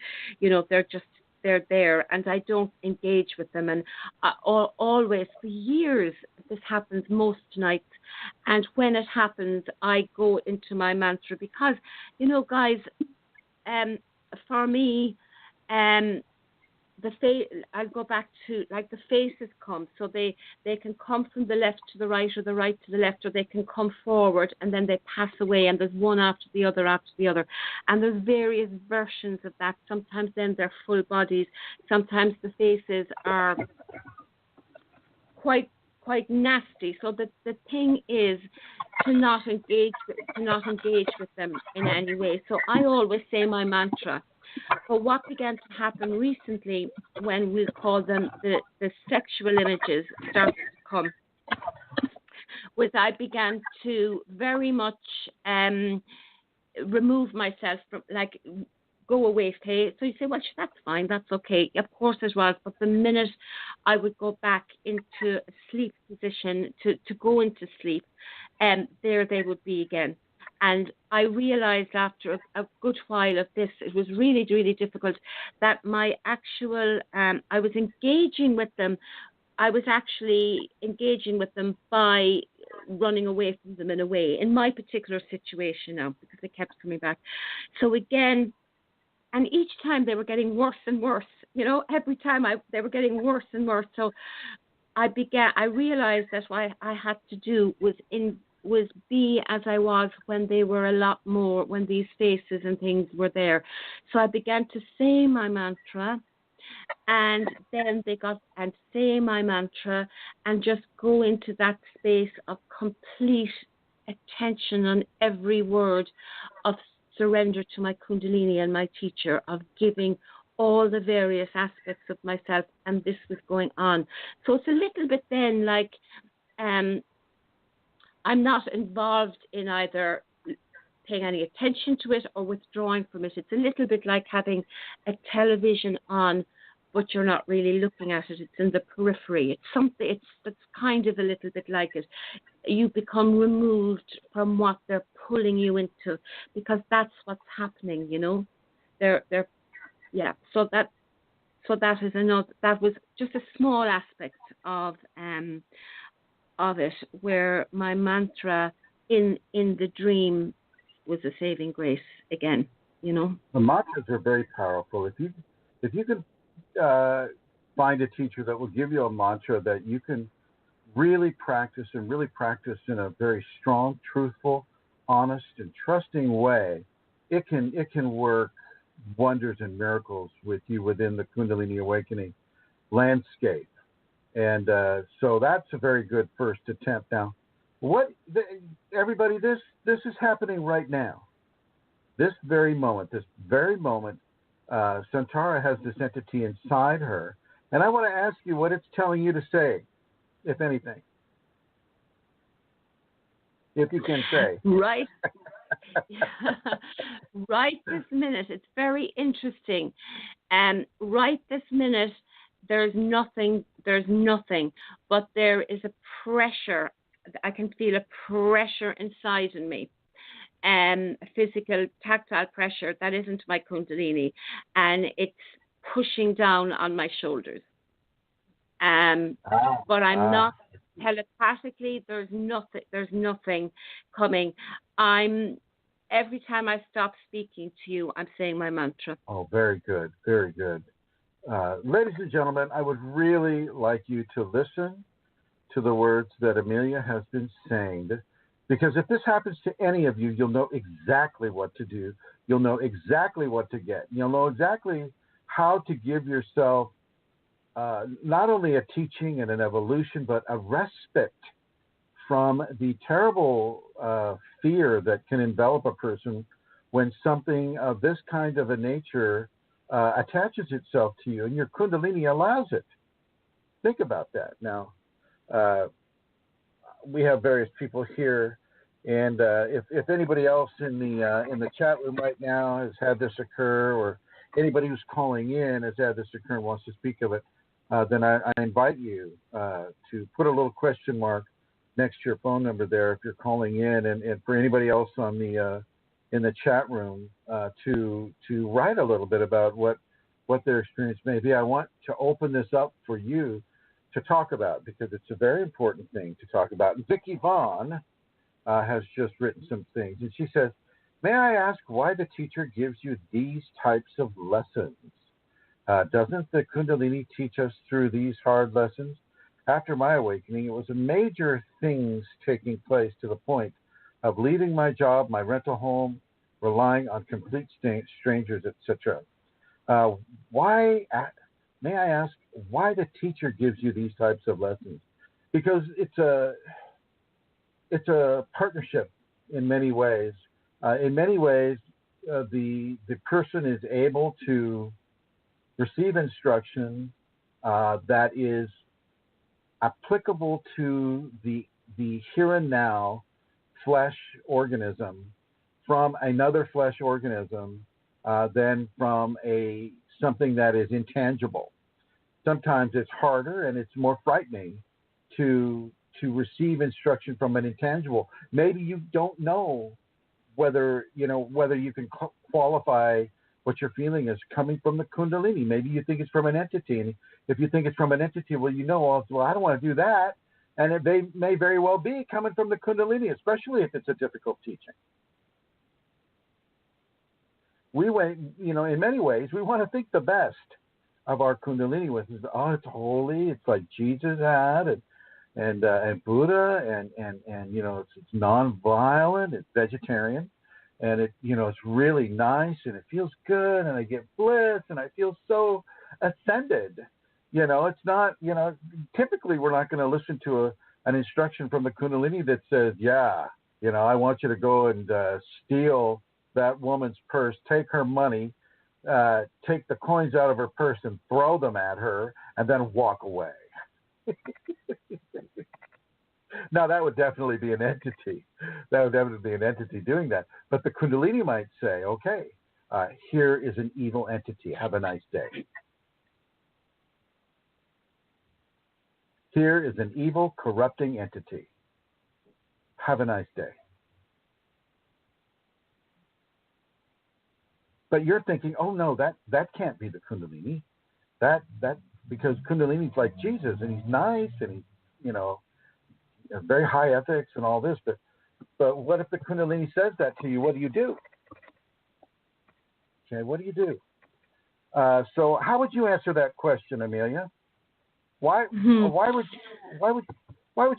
they're there, and I don't engage with them. And always, for years, this happens most nights. And when it happens, I go into my mantra because, guys, for me, I'll go back to, like, the faces come. So they can come from the left to the right, or the right to the left, or they can come forward and then they pass away, and there's one after the other. And there's various versions of that. Sometimes then they're full bodies. Sometimes the faces are quite nasty. So the thing is to not engage with them in any way. So I always say my mantra. But what began to happen recently, when we call them the sexual images started to come, was I began to very much remove myself from, like, go away. Okay, so you say, well, that's fine, that's okay. Of course it was, but the minute I would go back into a sleep position to go into sleep, there they would be again. And I realized after a good while of this, it was really, really difficult, that my actual, I was engaging with them. I was actually engaging with them by running away from them in a way, in my particular situation now, because they kept coming back. So again, and each time they were getting worse and worse, every time they were getting worse and worse. So I realized that what I had to do was be as I was when they were a lot more, when these faces and things were there. So I began to say my mantra, and then they got and say my mantra, and just go into that space of complete attention on every word, of surrender to my Kundalini and my teacher, of giving all the various aspects of myself, and this was going on. So it's a little bit then like, I'm not involved in either paying any attention to it or withdrawing from it. It's a little bit like having a television on, but you're not really looking at it. It's in the periphery. It's something. That's kind of a little bit like it. You become removed from what they're pulling you into, because that's what's happening. They're yeah. So So that is another. That was just a small aspect of it, where my mantra in the dream was a saving grace again. You know, the mantras are very powerful. If you can find a teacher that will give you a mantra that you can really practice in a very strong, truthful, honest, and trusting way, it can work wonders and miracles with you within the Kundalini awakening landscape. And so that's a very good first attempt. Now, everybody, this is happening right now. This very moment, Santara has this entity inside her, and I want to ask you what it's telling you to say, if anything, if you can say. Right. Right this minute, it's very interesting. Right this minute, there's nothing, but there is a pressure. I can feel a pressure inside in me. Physical, tactile pressure that isn't my Kundalini, and it's pushing down on my shoulders. But I'm not telepathically. There's nothing coming. Every time I stop speaking to you, I'm saying my mantra. Oh, very good, very good. Ladies and gentlemen, I would really like you to listen to the words that Amelia has been saying. Because if this happens to any of you, you'll know exactly what to do. You'll know exactly what to get. You'll know exactly how to give yourself not only a teaching and an evolution, but a respite from the terrible fear that can envelop a person when something of this kind of a nature attaches itself to you, and your Kundalini allows it. Think about that. Now, we have various people here, and if anybody else in the chat room right now has had this occur, or anybody who's calling in has had this occur and wants to speak of it, then I invite you to put a little question mark next to your phone number there if you're calling in, and for anybody else on the in the chat room to write a little bit about what their experience may be. I want to open this up for you to talk about, because it's a very important thing to talk about. And Vicki Vaughn has just written some things, and she says, "May I ask why the teacher gives you these types of lessons? Doesn't the Kundalini teach us through these hard lessons? After my awakening, it was a major things taking place to the point of leaving my job, my rental home, relying on complete strangers, etc. May I ask why the teacher gives you these types of lessons? Because it's a partnership in many ways. The person is able to receive instruction that is applicable to the here and now flesh organism from another flesh organism than from something that is intangible. Sometimes it's harder and it's more frightening to receive instruction from an intangible. Maybe you don't know whether you can qualify what you're feeling is coming from the Kundalini. Maybe you think it's from an entity, and if you think it's from an entity, well, I don't want to do that, and they may very well be coming from the Kundalini, especially if it's a difficult teaching. In many ways, we want to think the best of our Kundalini with is, it's holy, it's like Jesus had, and Buddha, and it's non-violent, it's vegetarian, and it's really nice, and it feels good, and I get bliss, and I feel so ascended. It's not, typically we're not going to listen to an instruction from the Kundalini that says, I want you to go and steal that woman's purse, take her money, take the coins out of her purse and throw them at her, and then walk away. Now, that would definitely be an entity. That would definitely be an entity doing that. But the Kundalini might say, okay, here is an evil entity. Have a nice day. Here is an evil, corrupting entity. Have a nice day. But you're thinking, oh, no, that can't be the Kundalini. that because Kundalini's like Jesus, and he's nice, and he's very high ethics and all this, but what if the Kundalini says that to you? What do you do? Okay, what do you do? So how would you answer that question, Amelia? Why would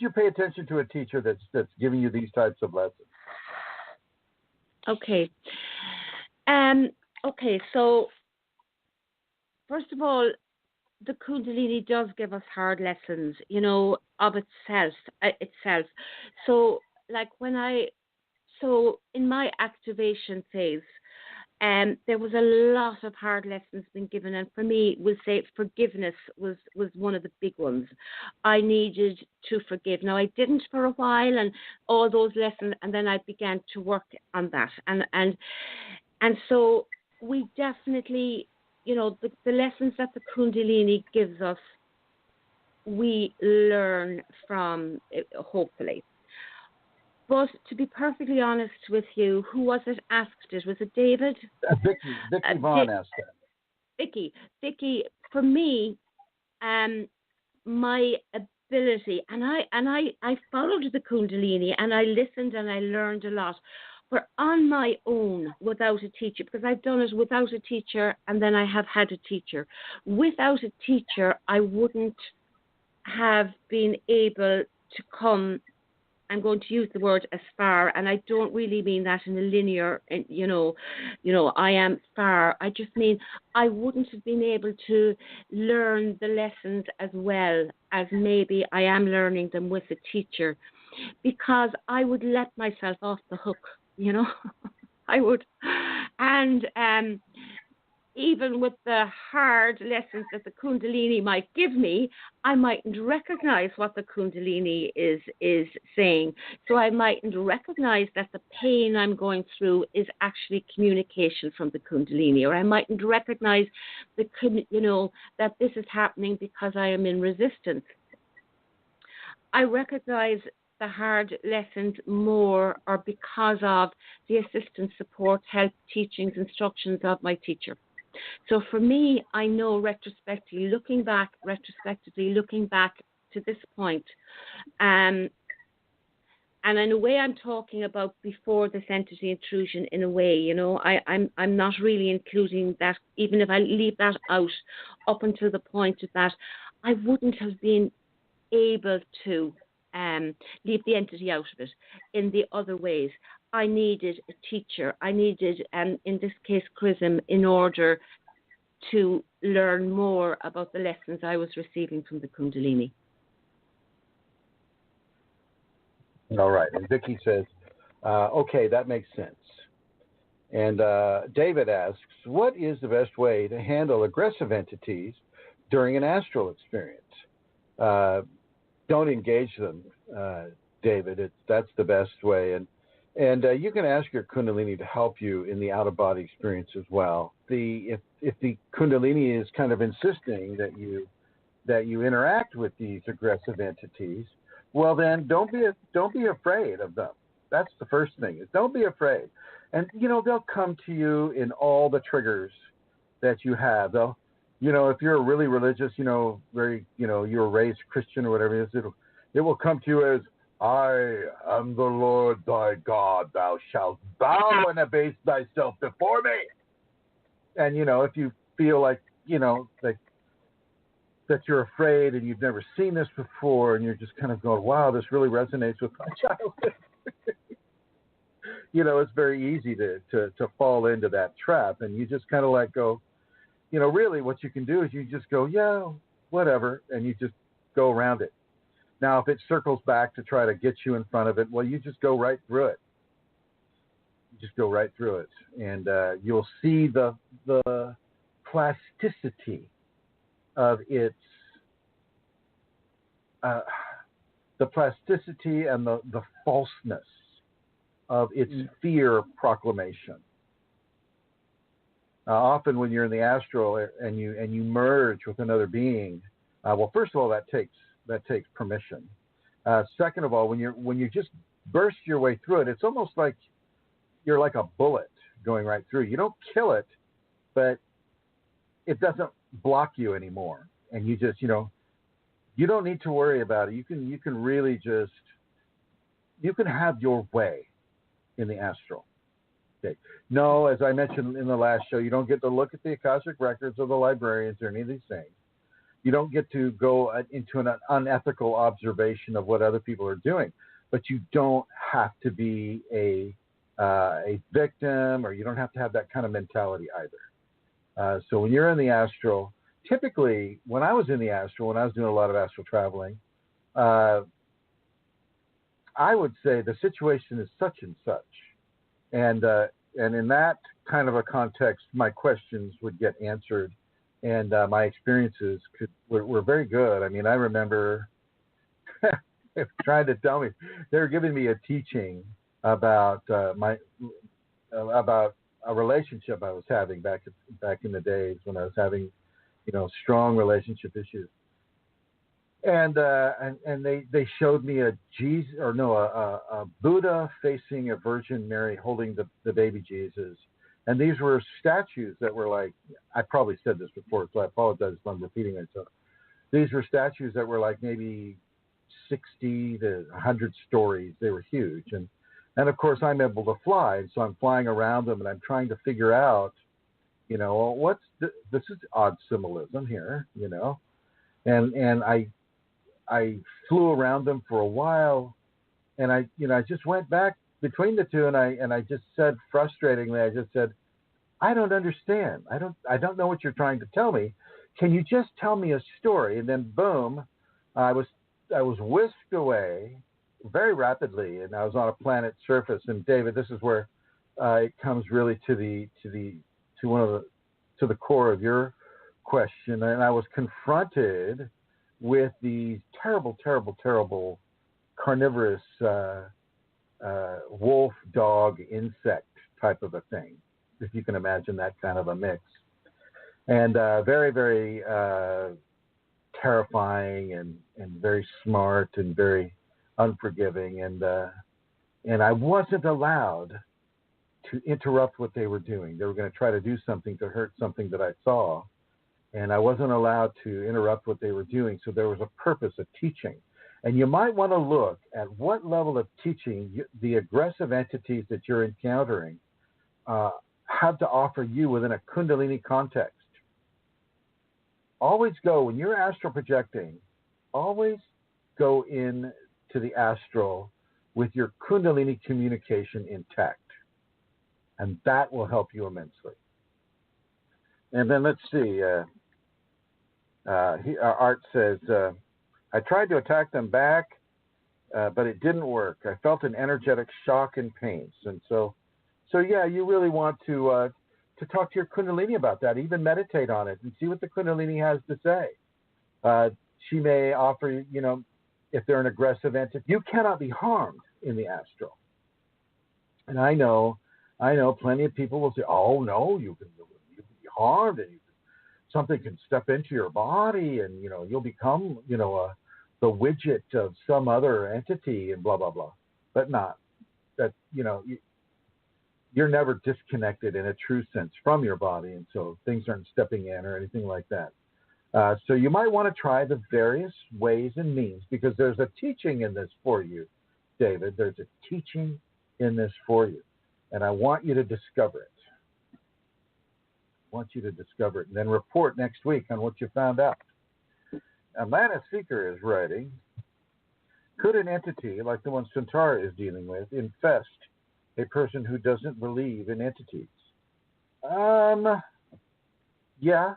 you pay attention to a teacher that's giving you these types of lessons? Okay. Okay, so first of all, the Kundalini does give us hard lessons, of itself. So, like in my activation phase, there was a lot of hard lessons being given, and for me, we'll say forgiveness was one of the big ones. I needed to forgive. Now, I didn't for a while, and all those lessons, and then I began to work on that, and so we definitely, the lessons that the Kundalini gives us, we learn from, hopefully. But to be perfectly honest with you, who was it asked it? Was it David? Vicky Vaughn asked that. Vicky, for me, my ability, and I followed the Kundalini, and I listened and I learned a lot. But on my own, without a teacher, because I've done it without a teacher, and then I have had a teacher. Without a teacher, I wouldn't have been able to come. I'm going to use the word as far, and I don't really mean that in a linear, I am far. I just mean I wouldn't have been able to learn the lessons as well as maybe I am learning them with a teacher, because I would let myself off the hook, I would. And even with the hard lessons that the Kundalini might give me, I mightn't recognize what the Kundalini is saying. So I mightn't recognize that the pain I'm going through is actually communication from the Kundalini, or I mightn't recognize that this is happening because I am in resistance. I recognize the hard lessons more or because of the assistance, support, help, teachings, instructions of my teacher. So for me, I know retrospectively looking back to this point, and in a way I'm talking about before this entity intrusion, in a way, I'm not really including that. Even if I leave that out up until the point of that, I wouldn't have been able to leave the entity out of it in the other ways. I needed a teacher. I needed, in this case, Chrism, in order to learn more about the lessons I was receiving from the Kundalini. All right. And Vicky says, okay, that makes sense. And David asks, what is the best way to handle aggressive entities during an astral experience? Don't engage them, David. That's the best way. And you can ask your Kundalini to help you in the out-of-body experience as well. If the Kundalini is kind of insisting that you interact with these aggressive entities, well then don't be afraid of them. That's the first thing. Is don't be afraid. And they'll come to you in all the triggers that you have. They'll, if you're really religious, very, you're raised Christian or whatever it is, it will come to you as, I am the Lord thy God, thou shalt bow and abase thyself before me. And, if you feel like, that you're afraid and you've never seen this before and you're just kind of going, wow, this really resonates with my childhood. It's very easy to fall into that trap, and you just kind of let go. Really what you can do is you just go, yeah, whatever, and you just go around it. Now, if it circles back to try to get you in front of it, well, you just go right through it. And you'll see the plasticity of its, the plasticity and the falseness of its fear proclamation. Often when you're in the astral and you merge with another being, well, first of all, that takes permission. Second of all, when you just burst your way through it, it's almost like you're like a bullet going right through. You don't kill it, but it doesn't block you anymore, and you just, you don't need to worry about it. You can really just, you can have your way in the astral. Okay. No, as I mentioned in the last show, you don't get to look at the Akashic records of the librarians or any of these things. You don't get to go into an unethical observation of what other people are doing, but you don't have to be a victim, or you don't have to have that kind of mentality either. So when you're in the astral, typically when I was in the astral, when I was doing a lot of astral traveling, I would say the situation is such and such. And in that kind of a context, my questions would get answered, and my experiences were very good. I mean, I remember trying to tell me, they were giving me a teaching about about a relationship I was having back in the days when I was having, strong relationship issues. And they showed me a Buddha facing a Virgin Mary holding the baby Jesus. And these were statues that were like, I probably said this before, so I apologize if I'm repeating myself. These were statues that were like maybe 60 to 100 stories. They were huge. And of course I'm able to fly. So I'm flying around them and I'm trying to figure out, this is odd symbolism here, and I flew around them for a while, and I just went back between the two, and I just said frustratingly, I don't understand. I don't know what you're trying to tell me. Can you just tell me a story? And then boom, I was whisked away very rapidly, and I was on a planet's surface. And David, this is where it comes really to the core of your question, and I was confronted with these terrible, terrible, terrible carnivorous wolf, dog, insect type of a thing, if you can imagine that kind of a mix. And very, very terrifying and very smart and very unforgiving. And I wasn't allowed to interrupt what they were doing. They were going to try to do something to hurt something that I saw. And I wasn't allowed to interrupt what they were doing. So there was a purpose of teaching. And you might want to look at what level of teaching the aggressive entities that you're encountering have to offer you within a Kundalini context. Always go, when you're astral projecting, always go in to the astral with your Kundalini communication intact. And that will help you immensely. And then let's see. Art says, I tried to attack them back, but it didn't work. I felt an energetic shock and pains. And so yeah, you really want to talk to your Kundalini about that. Even meditate on it and see what the Kundalini has to say. She may offer, if they're an aggressive entity, you cannot be harmed in the astral. And I know plenty of people will say, oh no, you can be harmed, and something can step into your body, and you'll become the widget of some other entity, and blah blah blah. But not that. You're never disconnected in a true sense from your body, and so things aren't stepping in or anything like that. So you might want to try the various ways and means, because there's a teaching in this for you, David. There's a teaching in this for you, and I want you to discover it. And then report next week on what you found out. Amanda Seeker is writing, could an entity like the one Santara is dealing with infest a person who doesn't believe in entities? Yeah.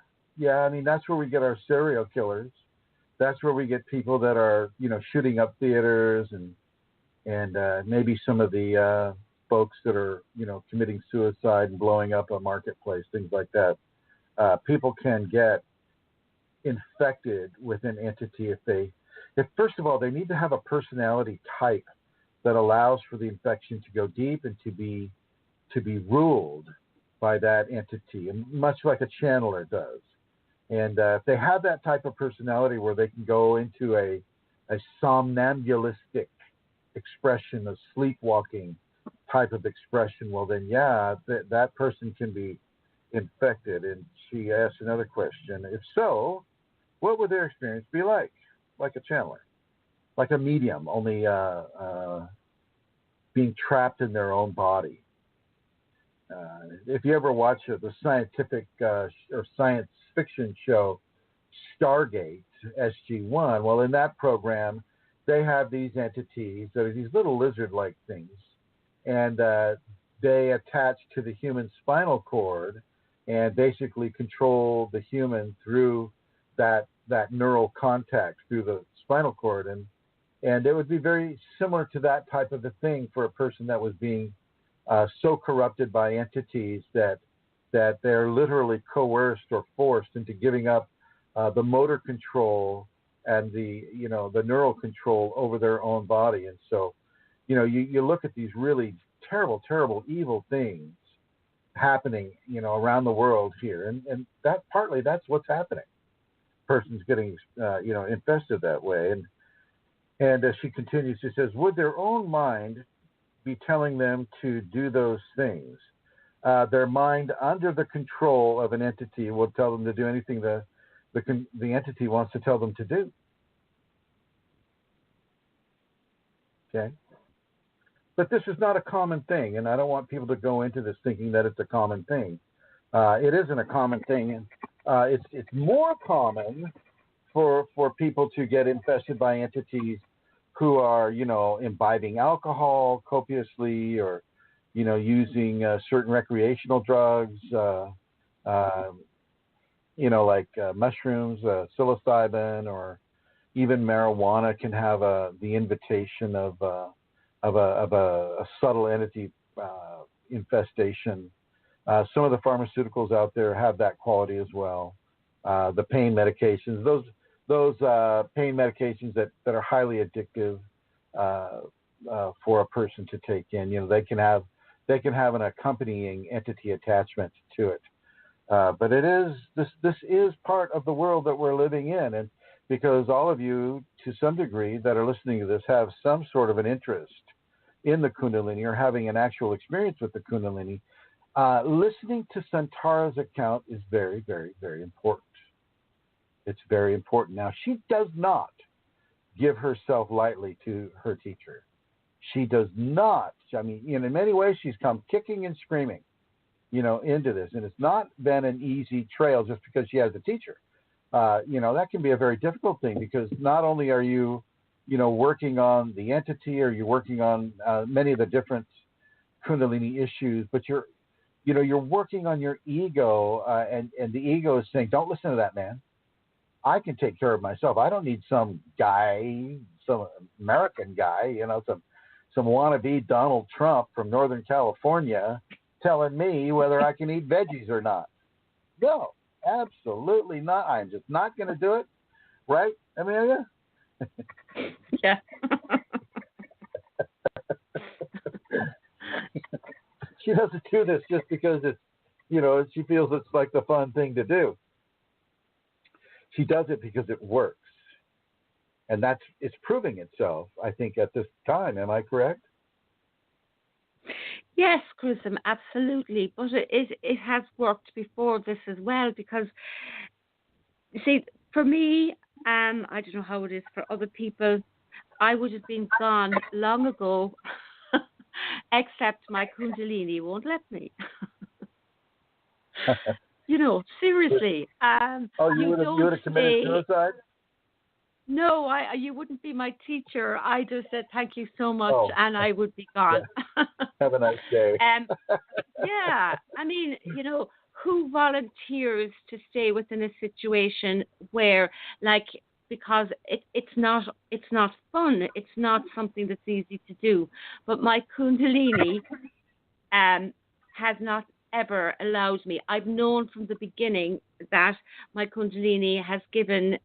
I mean, that's where we get our serial killers. That's where we get people that are, shooting up theaters and maybe some of the folks that are, committing suicide and blowing up a marketplace, things like that. People can get infected with an entity if first of all, they need to have a personality type that allows for the infection to go deep and to be ruled by that entity, and much like a channeler does. And if they have that type of personality where they can go into a somnambulistic expression, a sleepwalking type of expression, well then, yeah, that person can be infected. And she asked another question. If so, what would their experience be like? Like a channeler, like a medium, only being trapped in their own body. If you ever watch the scientific or science fiction show Stargate SG-1, well, in that program, they have these entities that are these little lizard-like things, and they attach to the human spinal cord and basically control the human through that neural contact through the spinal cord, and it would be very similar to that type of a thing for a person that was being so corrupted by entities that they're literally coerced or forced into giving up the motor control and the neural control over their own body. And so, you look at these really terrible, evil things happening, around the world here, and that's what's happening. Person's getting, infested that way, and as she continues, she says, would their own mind be telling them to do those things? Their mind, under the control of an entity, will tell them to do anything the entity wants to tell them to do. Okay? But this is not a common thing, and I don't want people to go into this thinking that it's a common thing. It isn't a common thing. It's more common for people to get infested by entities who are, imbibing alcohol copiously, or, using certain recreational drugs, like mushrooms, psilocybin, or even marijuana can have the invitation of a subtle entity infestation. Some of the pharmaceuticals out there have that quality as well. The pain medications, those pain medications that are highly addictive for a person to take in, they can have an accompanying entity attachment to it. But this is part of the world that we're living in, and because all of you, to some degree, that are listening to this have some sort of an interest in the Kundalini or having an actual experience with the Kundalini, listening to Santara's account is very, very, very important. It's very important. Now, she does not give herself lightly to her teacher. She does not. I mean, in many ways, she's come kicking and screaming, into this. And it's not been an easy trail just because she has a teacher. That can be a very difficult thing, because not only are you, working on the entity, or you're working on many of the different Kundalini issues, but you're working on your ego, and the ego is saying, don't listen to that man. I can take care of myself. I don't need some guy, some American guy, some wannabe Donald Trump from Northern California telling me whether I can eat veggies or not. No, absolutely not. I'm just not going to do it. Right, Amelia? Yeah. She doesn't do this just because it's, she feels it's like the fun thing to do. She does it because it works. And it's proving itself, I think, at this time. Am I correct? Yes, Chrism, absolutely. But it has worked before this as well, because, you see, for me, I don't know how it is for other people, I would have been gone long ago, except my Kundalini won't let me. Seriously. You would have committed suicide? No, you wouldn't be my teacher. I just said thank you so much, and I would be gone. Yeah. Have a nice day. Yeah, I mean, who volunteers to stay within a situation where, because it's not fun. It's not something that's easy to do. But my Kundalini has not ever allowed me. I've known from the beginning that my Kundalini has given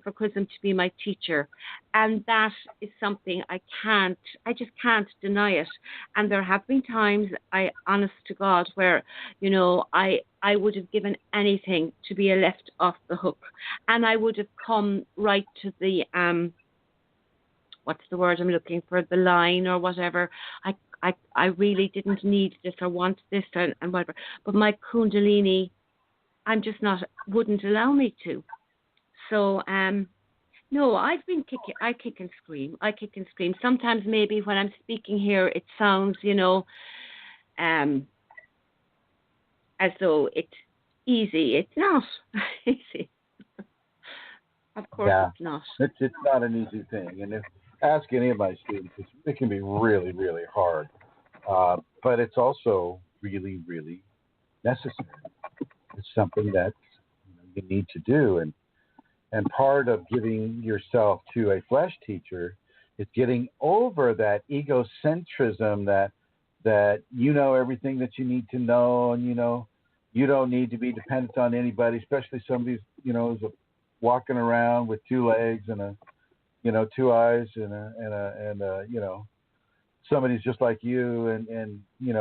for Chrism to be my teacher, and that is something I just can't deny it. And there have been times, honest to God, where I would have given anything to be left off the hook, and I would have come right to the what's the word I'm looking for, the line or whatever. I really didn't need this or want this and whatever. But my Kundalini, I'm just not, wouldn't allow me to. So, no, I've been kicking, I kick and scream. I kick and scream. Sometimes maybe when I'm speaking here, it sounds, as though it's easy. It's not easy. Of course, it's not. It's not an easy thing. And if ask any of my students, it can be really, really hard. But it's also really, really necessary. It's something that you need to do. And part of giving yourself to a flesh teacher is getting over that egocentrism that you know everything that you need to know, and you don't need to be dependent on anybody, especially somebody who's walking around with two legs and two eyes and somebody's just like you, and you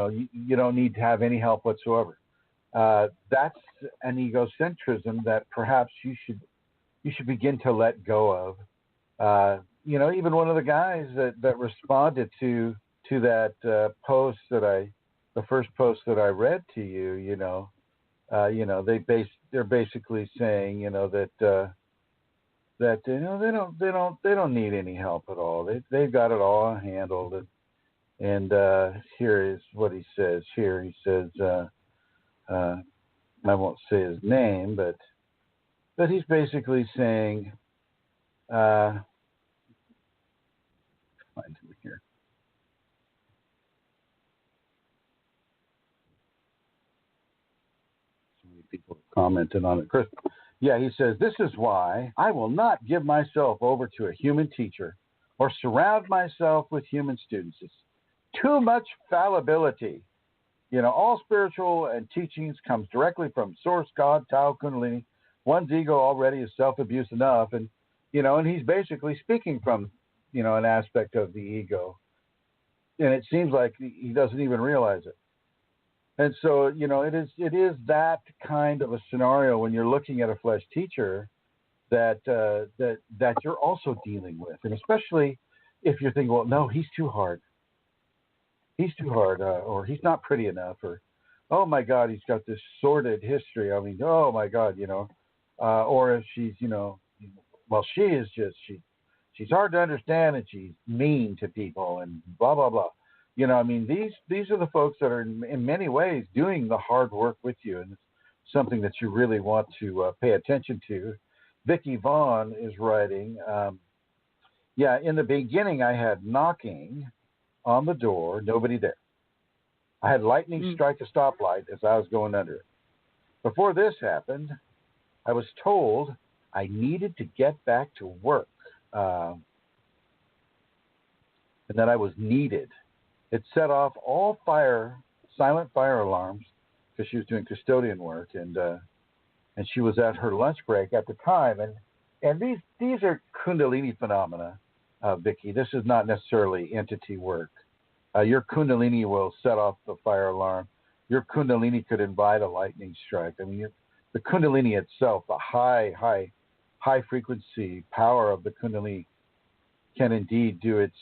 don't need to have any help whatsoever. That's an egocentrism that perhaps you should begin to let go of. Even one of the guys that responded to that post the first post that I read to you, they're basically saying, that they don't need any help at all. They've got it all handled. And here is what he says. Here he says, I won't say his name, but he's basically saying, find him here. So many people have commented on it. Chris, yeah, he says, this is why I will not give myself over to a human teacher or surround myself with human students. It's too much fallibility. All spiritual and teachings comes directly from Source, God, Tao, Kundalini. One's ego already is self-abuse enough, and he's basically speaking from an aspect of the ego, and it seems like he doesn't even realize it. And so it is that kind of a scenario when you're looking at a flesh teacher that you're also dealing with, and especially if you're thinking, well, no, he's too hard. He's too hard, or he's not pretty enough, or, oh my God, he's got this sordid history. I mean, oh my God, or if she's, well, she is just, she's hard to understand and she's mean to people and blah, blah, blah. These are the folks that are in many ways doing the hard work with you, and it's something that you really want to pay attention to. Vicki Vaughn is writing, in the beginning I had knocking on the door, nobody there. I had lightning strike a stoplight as I was going under it. Before this happened, I was told I needed to get back to work, and that I was needed. It set off all silent fire alarms, because she was doing custodian work, and she was at her lunch break at the time. And these are Kundalini phenomena, Vicki. This is not necessarily entity work. Your Kundalini will set off the fire alarm. Your Kundalini could invite a lightning strike. The Kundalini itself, the high frequency power of the Kundalini, can indeed do its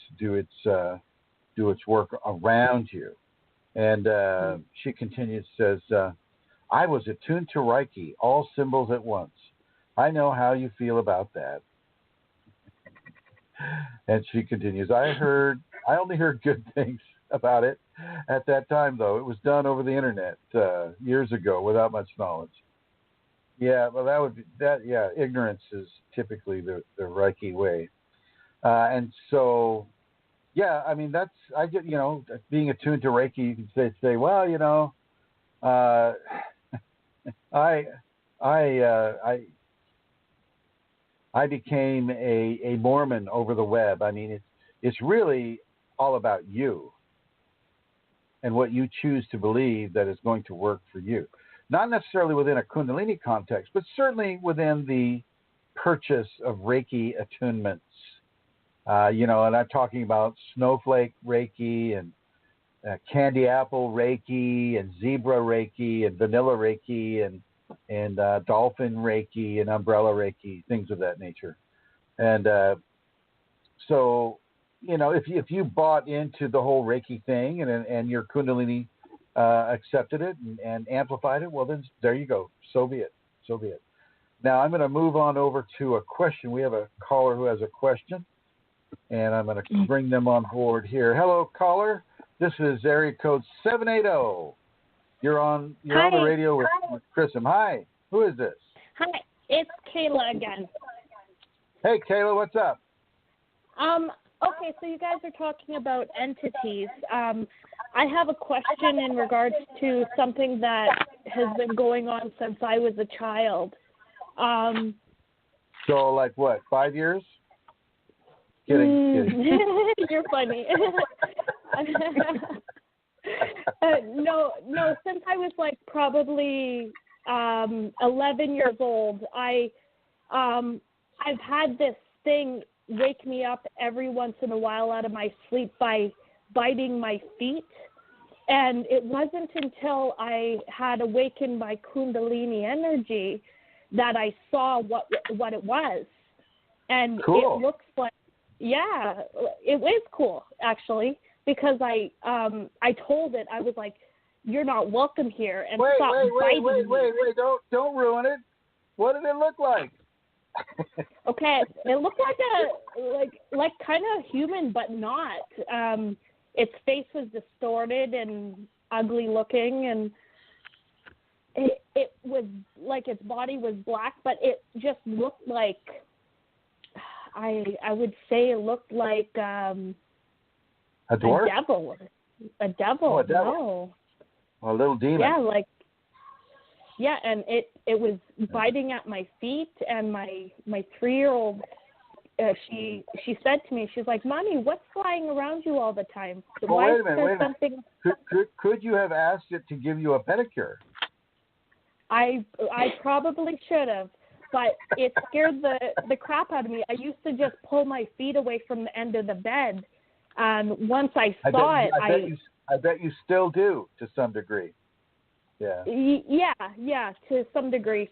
work around you. And she continues, says, I was attuned to Reiki, all symbols at once. I know how you feel about that. And she continues, I only heard good things about it at that time, though. It was done over the internet years ago without much knowledge. Yeah, well, ignorance is typically the Reiki way. And so, being attuned to Reiki, you can say, well, I became a Mormon over the web. It's really all about you and what you choose to believe that is going to work for you. Not necessarily within a Kundalini context, but certainly within the purchase of Reiki attunements. And I'm talking about snowflake Reiki and candy apple Reiki and zebra Reiki and vanilla Reiki and dolphin Reiki and umbrella Reiki, things of that nature. And so, if you bought into the whole Reiki thing and your Kundalini accepted it and amplified it, well, then there you go. So be it. So be it. Now I'm going to move on over to a question. We have a caller who has a question, and I'm going to bring them on board here. Hello, caller. This is area code 780. You're on the radio with Chrism. Hi. Who is this? Hi. It's Kayla again. Hey, Kayla. What's up? Okay, so you guys are talking about entities. I have a question in regards to something that has been going on since I was a child. So, like what, 5 years? Kidding. You're funny. No, since I was like probably 11 years old, I've had this thing wake me up every once in a while out of my sleep by biting my feet. And it wasn't until I had awakened my Kundalini energy that I saw what it was. And cool. It looks like, yeah, it is cool, actually, because I told it, I was like, you're not welcome here, and stop biting me. Wait, don't ruin it. What did it look like? Okay, it looked like kind of human, but not. Its face was distorted and ugly looking, and it was like its body was black, but it just looked like, I would say it looked like a dwarf? A devil. Oh, a devil. No. A little demon. Yeah, and it was biting at my feet, and my 3-year-old, she said to me, she's like, Mommy, what's flying around you all the time? Well, wait a minute. Could you have asked it to give you a pedicure? I probably should have, but it scared the crap out of me. I used to just pull my feet away from the end of the bed, and once I saw it, I bet you still do to some degree. Yeah. Yeah, to some degree.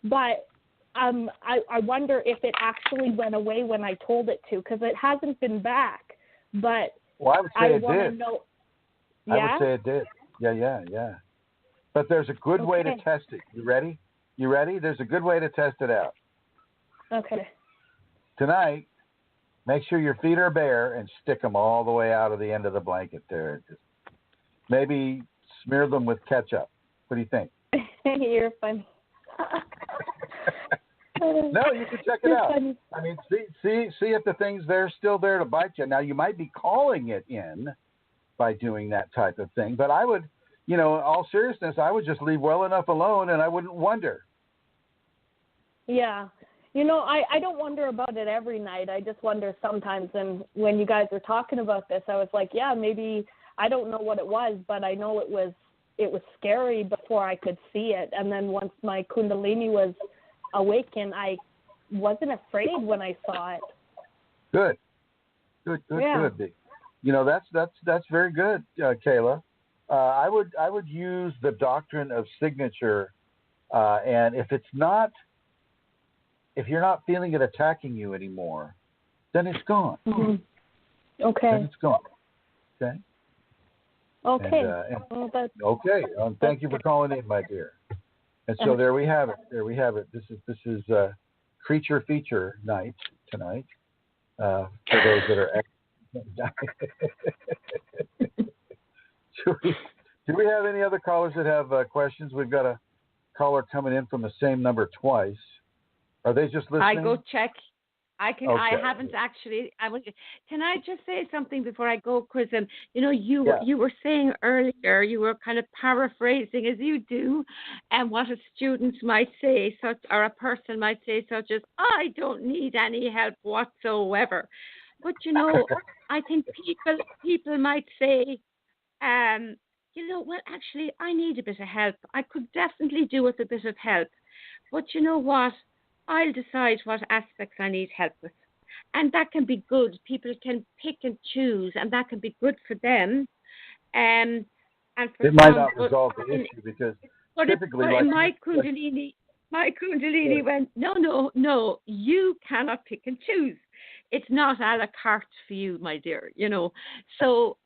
But I wonder if it actually went away when I told it to, because it hasn't been back. But well, I would say it did. Know, yeah? I would say it did. Yeah. But there's a good way to test it. You ready? There's a good way to test it out. Okay. Tonight, make sure your feet are bare and stick them all the way out of the end of the blanket there. Just maybe smear them with ketchup. What do you think? You're funny. No, you can check it out. Funny. I mean, see if the thing's still there to bite you. Now, you might be calling it in by doing that type of thing, but I would, in all seriousness, I would just leave well enough alone, and I wouldn't wonder. Yeah. I don't wonder about it every night. I just wonder sometimes. And when you guys were talking about this, I was like, yeah, maybe, I don't know what it was, but I know it was scary before I could see it. And then once my Kundalini was awakened, I wasn't afraid when I saw it. Good. Yeah. Good. That's very good, Kayla. I would use the doctrine of signature, and if you're not feeling it attacking you anymore, then it's gone. Mm-hmm. Okay. Then it's gone. Okay. Okay. Okay. Thank you for calling in, my dear. And so there we have it. This is creature feature night tonight. For those that are. Do we have any other callers that have questions? We've got a caller coming in from the same number twice. Are they just listening? I go check. Okay. I haven't actually. Can I just say something before I go, Chrism? You were saying earlier, you were kind of paraphrasing as you do, and what a student might say, or a person might say, such as, "I don't need any help whatsoever." But I think people might say, well, actually, I need a bit of help. I could definitely do with a bit of help. But you know what? I'll decide what aspects I need help with. And that can be good. People can pick and choose, and that can be good for them. And for it might not resolve the issue because typically, my Kundalini went, no, you cannot pick and choose. it's not a la carte for you, my dear, you know. So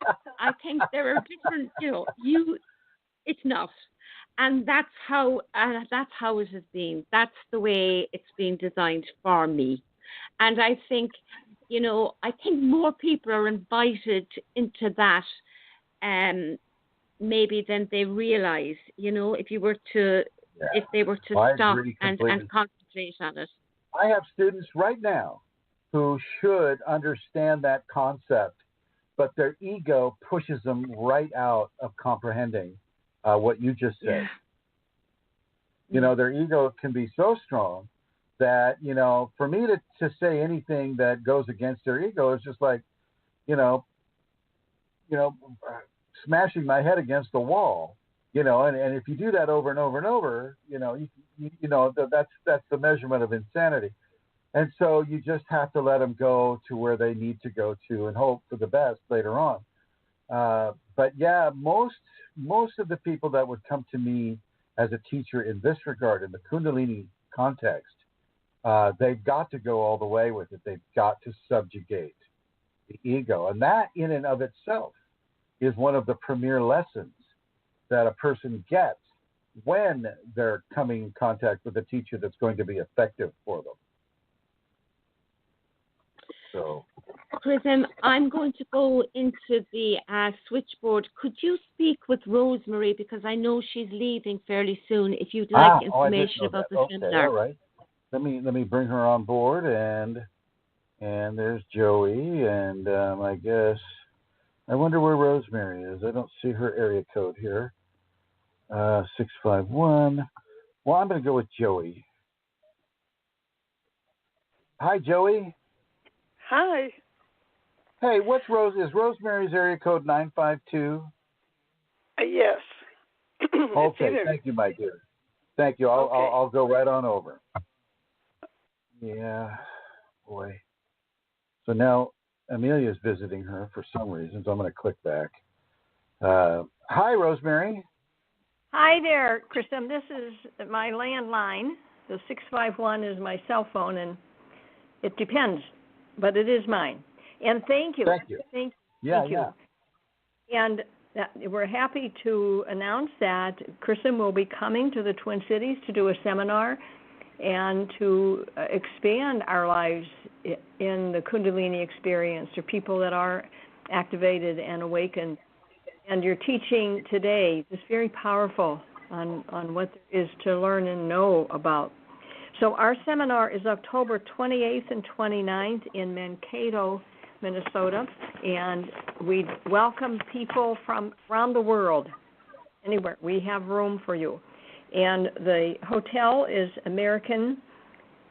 I think there are different, you know, it's not. And that's how it has been. That's the way it's been designed for me. And I think, you know, I think more people are invited into that maybe than they realize, you know, if they were to stop and concentrate on it. I have students right now who should understand that concept, but their ego pushes them right out of comprehending what you just said. Yeah. You know, their ego can be so strong that, you know, for me to say anything that goes against their ego is just like, you know, smashing my head against the wall, you know, and if you do that over and over and over, you know, you know, that's the measurement of insanity. And so you just have to let them go to where they need to go to and hope for the best later on. But yeah, most of the people that would come to me as a teacher in this regard, in the Kundalini context, they've got to go all the way with it. They've got to subjugate the ego. And that in and of itself is one of the premier lessons that a person gets when they're coming in contact with a teacher that's going to be effective for them. So, Chrism, I'm going to go into the switchboard. Could you speak with Rosemary, because I know she's leaving fairly soon, if you'd like information about the seminar. All right. Let me bring her on board, and there's Joey, and I guess I wonder where Rosemary is. I don't see her area code here. 651. Well, I'm going to go with Joey. Hi, Joey. Hi. Hey, is Rosemary's area code 952? Yes. Okay, thank you, my dear. Thank you. I'll go right on over. Yeah, boy. So now Amelia's visiting her for some reason, so I'm going to click back. Hi, Rosemary. Hi there, Chrism. This is my landline. The 651 is my cell phone, and it depends, but it is mine. And thank you. Thank you. Thank you. And we're happy to announce that Chrism will be coming to the Twin Cities to do a seminar and to expand our lives in the Kundalini experience for people that are activated and awakened. And your teaching today is very powerful on what there is to learn and know about. So our seminar is October 28th and 29th in Mankato, Minnesota, and we welcome people from around the world, anywhere. We have room for you. And the hotel is American,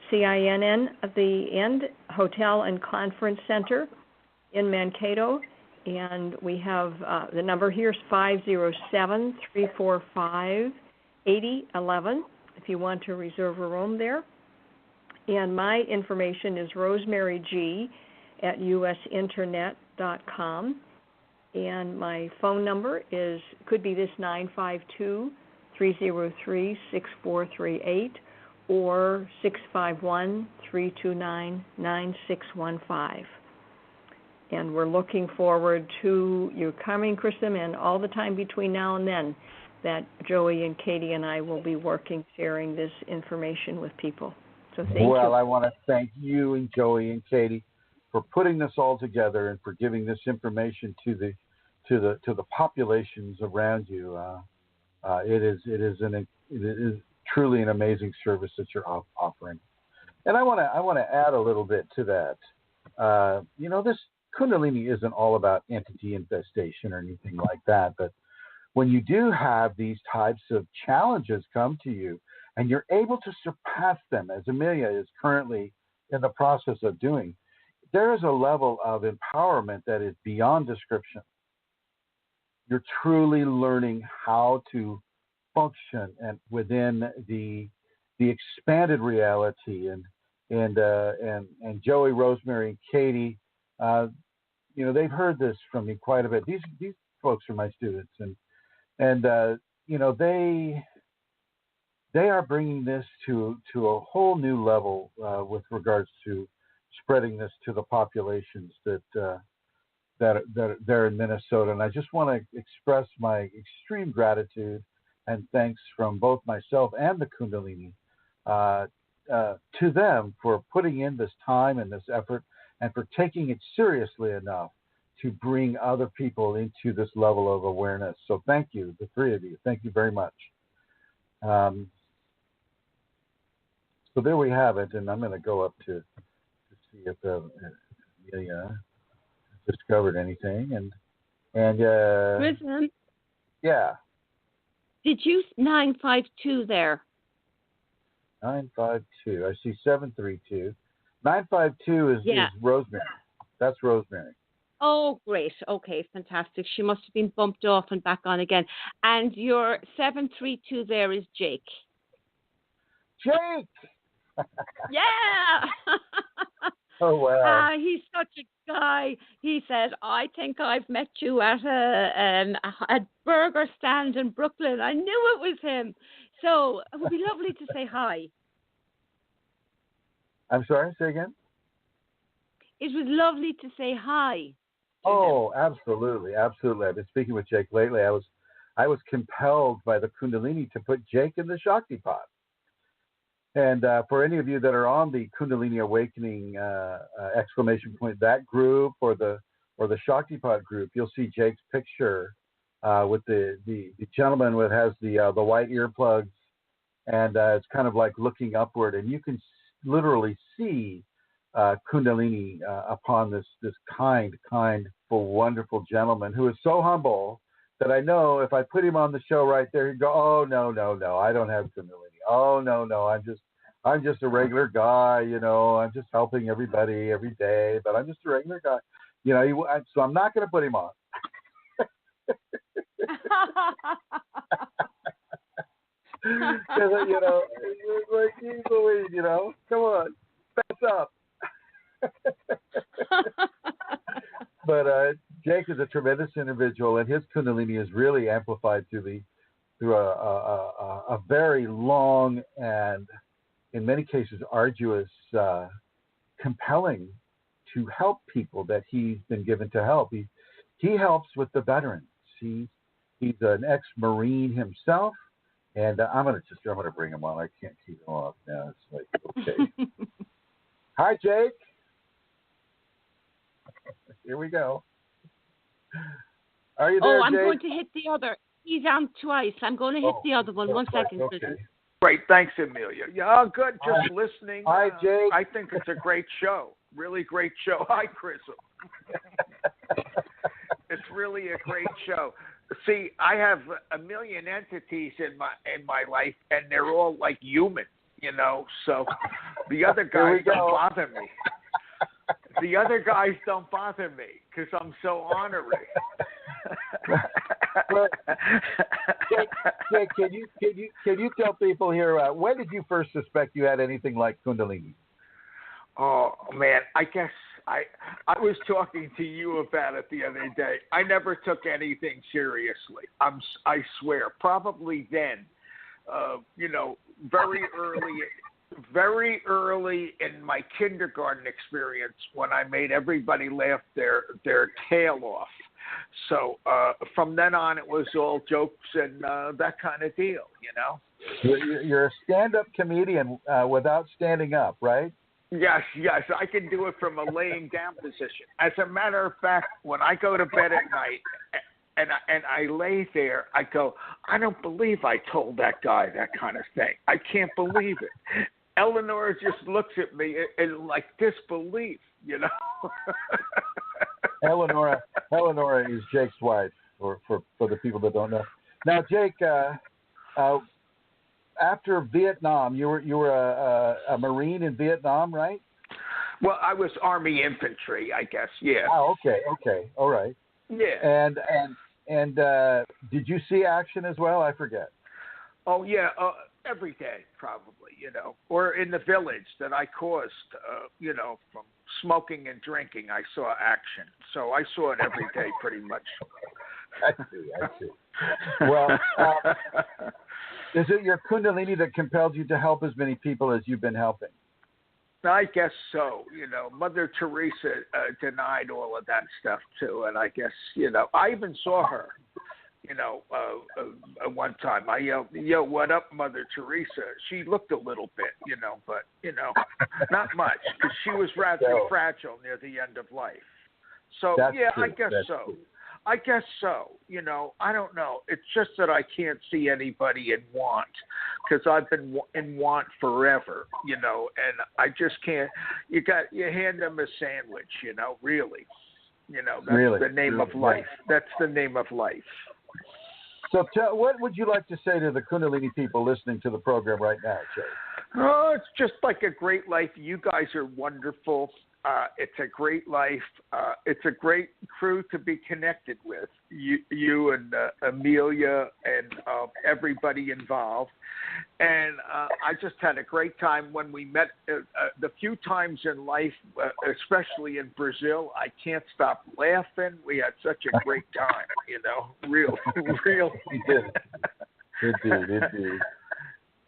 CINN at the end, Hotel and Conference Center in Mankato. And we have the number here is 507-345-8011 if you want to reserve a room there. And my information is rosemaryg@usinternet.com. And my phone number could be this 952-303-6438 or 651-329-9615. And we're looking forward to you coming, Chrism, and all the time between now and then that Joey and Katie and I will be working, sharing this information with people. So thank you. Well, I want to thank you and Joey and Katie for putting this all together and for giving this information to the populations around you. It is truly an amazing service that you're offering. And I want to add a little bit to that. This Kundalini isn't all about entity infestation or anything like that, but when you do have these types of challenges come to you and you're able to surpass them, as Amelia is currently in the process of doing, there is a level of empowerment that is beyond description. You're truly learning how to function and within the expanded reality. And Joey, Rosemary, and Katie, they've heard this from me quite a bit. These folks are my students, and they are bringing this to a whole new level with regards to spreading this to the populations that they're in Minnesota. And I just want to express my extreme gratitude and thanks from both myself and the Kundalini to them for putting in this time and this effort and for taking it seriously enough to bring other people into this level of awareness. So thank you, the three of you. Thank you very much. So there we have it, and I'm going to go up to see if Amelia discovered anything. And Chrism, yeah. Did you 952 there? 952. I see 732. 952 is Rosemary. That's Rosemary. Oh, great. Okay, fantastic. She must have been bumped off and back on again. And your 732 there is Jake. Jake! Yeah! Oh, wow. He's such a guy. He said, I think I've met you at a burger stand in Brooklyn. I knew it was him. So it would be lovely to say hi. I'm sorry, say again? It was lovely to say hi. Oh, absolutely, absolutely. I've been speaking with Jake lately. I was compelled by the Kundalini to put Jake in the Shaktipat. And for any of you that are on the Kundalini Awakening ! That group or the Shaktipat group, you'll see Jake's picture with the gentleman who has the white earplugs, and it's kind of like looking upward, and you can literally see Kundalini upon this kind, wonderful gentleman who is so humble that I know if I put him on the show right there, he'd go, oh, no, I don't have Kundalini. Oh, no, I'm just a regular guy, I'm just helping everybody every day, but I'm just a regular guy. So I'm not going to put him on. Like, come on, fess up. But Jake is a tremendous individual, and his Kundalini is really amplified through a very long and, in many cases, arduous, compelling to help people that he's been given to help. He helps with the veterans. He's an ex-Marine himself, and I'm gonna bring him on. I can't keep him off now. It's like, okay. Hi, Jake. Here we go. Are you there, I'm Jake? going to hit the other. He's on twice. I'm going to hit the other one. 1 second, okay. please. Great, thanks, Amelia. Yeah, good. Just listening. Hi, Jake. I think it's a great show. Really great show. Hi, Chrism. It's really a great show. See, I have a million entities in my life, and they're all like human, So the other guys don't bother me. The other guys don't bother me because I'm so honorary. Well, Jake, can you tell people here when did you first suspect you had anything like Kundalini? Oh man, I guess I was talking to you about it the other day. I never took anything seriously. I swear. Probably then, very early in my kindergarten experience when I made everybody laugh their tail off. So from then on, it was all jokes and that kind of deal, You're a stand-up comedian without standing up, right? Yes, I can do it from a laying down position. As a matter of fact, when I go to bed at night and I lay there, I go, I don't believe I told that guy that kind of thing. I can't believe it. Eleanor just looks at me in like disbelief, Eleanor is Jake's wife, for the people that don't know. Now, Jake, after Vietnam, you were a Marine in Vietnam, right? Well, I was Army infantry, I guess. Yeah. Oh, okay, all right. Yeah. And did you see action as well? I forget. Oh yeah, every day probably, or in the village that I caused, from smoking and drinking, I saw action. So I saw it every day pretty much. I see. Well, is it your Kundalini that compelled you to help as many people as you've been helping? I guess so. Mother Teresa denied all of that stuff too, and I guess I even saw her. One time I yelled, "Yo, what up, Mother Teresa?" She looked a little bit, but not much, because she was rather fragile near the end of life. So That's yeah, true. I guess That's so. True. I guess so. I don't know. It's just that I can't see anybody in want, because I've been in want forever, and I just can't. You hand them a sandwich, really. That's really, the name of life. That's the name of life. So what would you like to say to the Kundalini people listening to the program right now, Jay? Oh, it's just like a great life. You guys are wonderful. It's a great life. It's a great crew to be connected with. You and Amelia and everybody involved. And I just had a great time when we met. The few times in life, especially in Brazil, I can't stop laughing. We had such a great time, real. Indeed.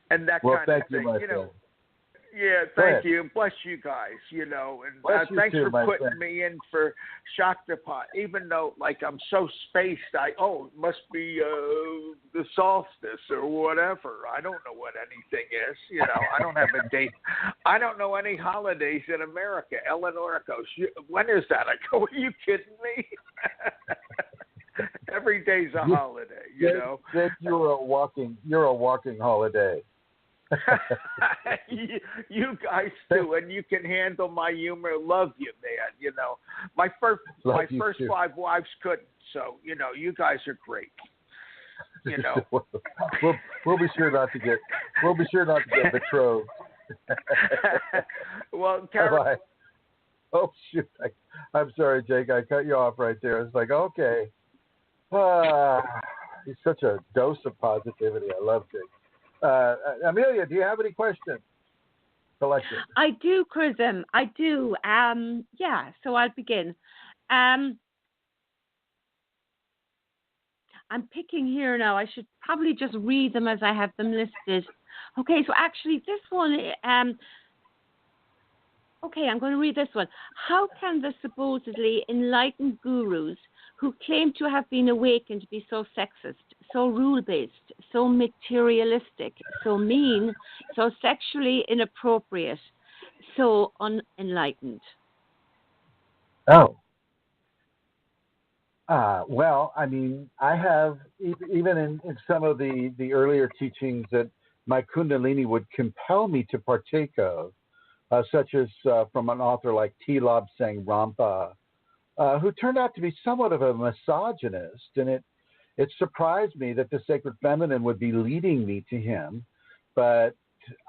And that well, kind of thank you, thing, my friend. Yeah, thank you. Bless you guys, and thanks too, for putting friend. me in for Shaktipat. Even though, I'm so spaced, it must be the solstice or whatever. I don't know what anything is, I don't have a date. I don't know any holidays in America. Eleanor goes, when is that? I go, are you kidding me? Every day's a holiday, Dick, you're a walking holiday. you guys too, and you can handle my humor. Love you, man. My first 5 wives couldn't, so you guys are great. We'll be sure not to get betrothed. Well, Carol. Bye. Oh shoot! I'm sorry, Jake. I cut you off right there. It's like, okay. He's such a dose of positivity. I love Jake. Amelia, do you have any questions? Collected. I do, Chrism. I do. So I'll begin. I'm picking here now. I should probably just read them as I have them listed. Okay, so actually this one, I'm going to read this one. How can the supposedly enlightened gurus who claim to have been awakened be so sexist, so rule-based, so materialistic, so mean, so sexually inappropriate, so unenlightened? Oh. Well, I mean, I have, even in some of the earlier teachings that my Kundalini would compel me to partake of, such as from an author like T. Lobsang Rampa, who turned out to be somewhat of a misogynist, and it surprised me that the sacred feminine would be leading me to him. But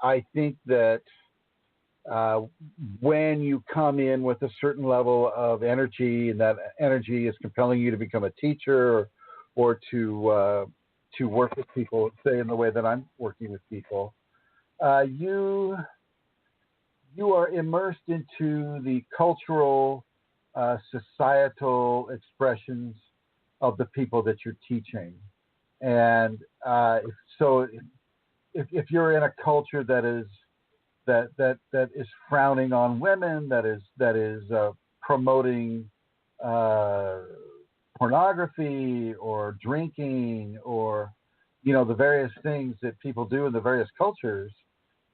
I think that when you come in with a certain level of energy, and that energy is compelling you to become a teacher or to work with people, say in the way that I'm working with people, you are immersed into the cultural, societal expressions of the people that you're teaching. And so if you're in a culture that is frowning on women, that is promoting pornography or drinking, or the various things that people do in the various cultures,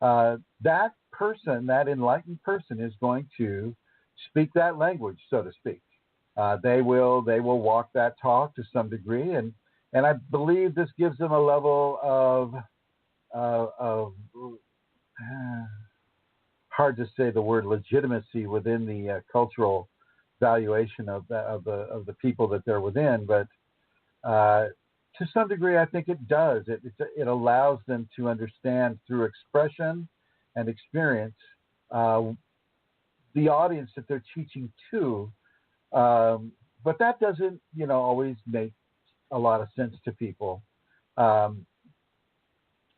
that person, that enlightened person, is going to speak that language, so to speak. They will walk that talk to some degree, and I believe this gives them a level of hard to say the word legitimacy within the cultural valuation of the people that they're within, but to some degree, I think it does. It allows them to understand through expression and experience the audience that they're teaching to. But that doesn't, always make a lot of sense to people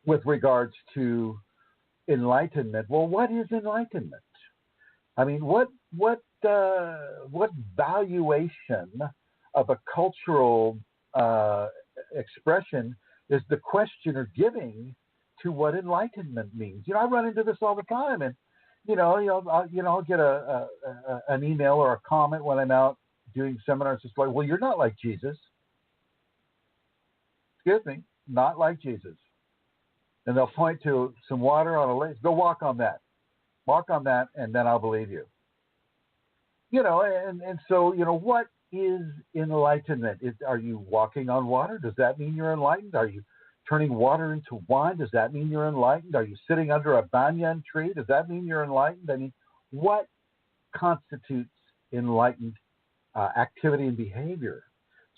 with regards to enlightenment. Well, what is enlightenment? I mean, what valuation of a cultural expression is the questioner giving to what enlightenment means? I run into this all the time, and I'll get an email or a comment when I'm out doing seminars. It's like, well, you're not like Jesus. Excuse me, not like Jesus. And they'll point to some water on a lake. Go walk on that. Walk on that, and then I'll believe you. And so, what is enlightenment? Are you walking on water? Does that mean you're enlightened? Are you turning water into wine? Does that mean you're enlightened? Are you sitting under a banyan tree? Does that mean you're enlightened? I mean, what constitutes enlightened activity and behavior?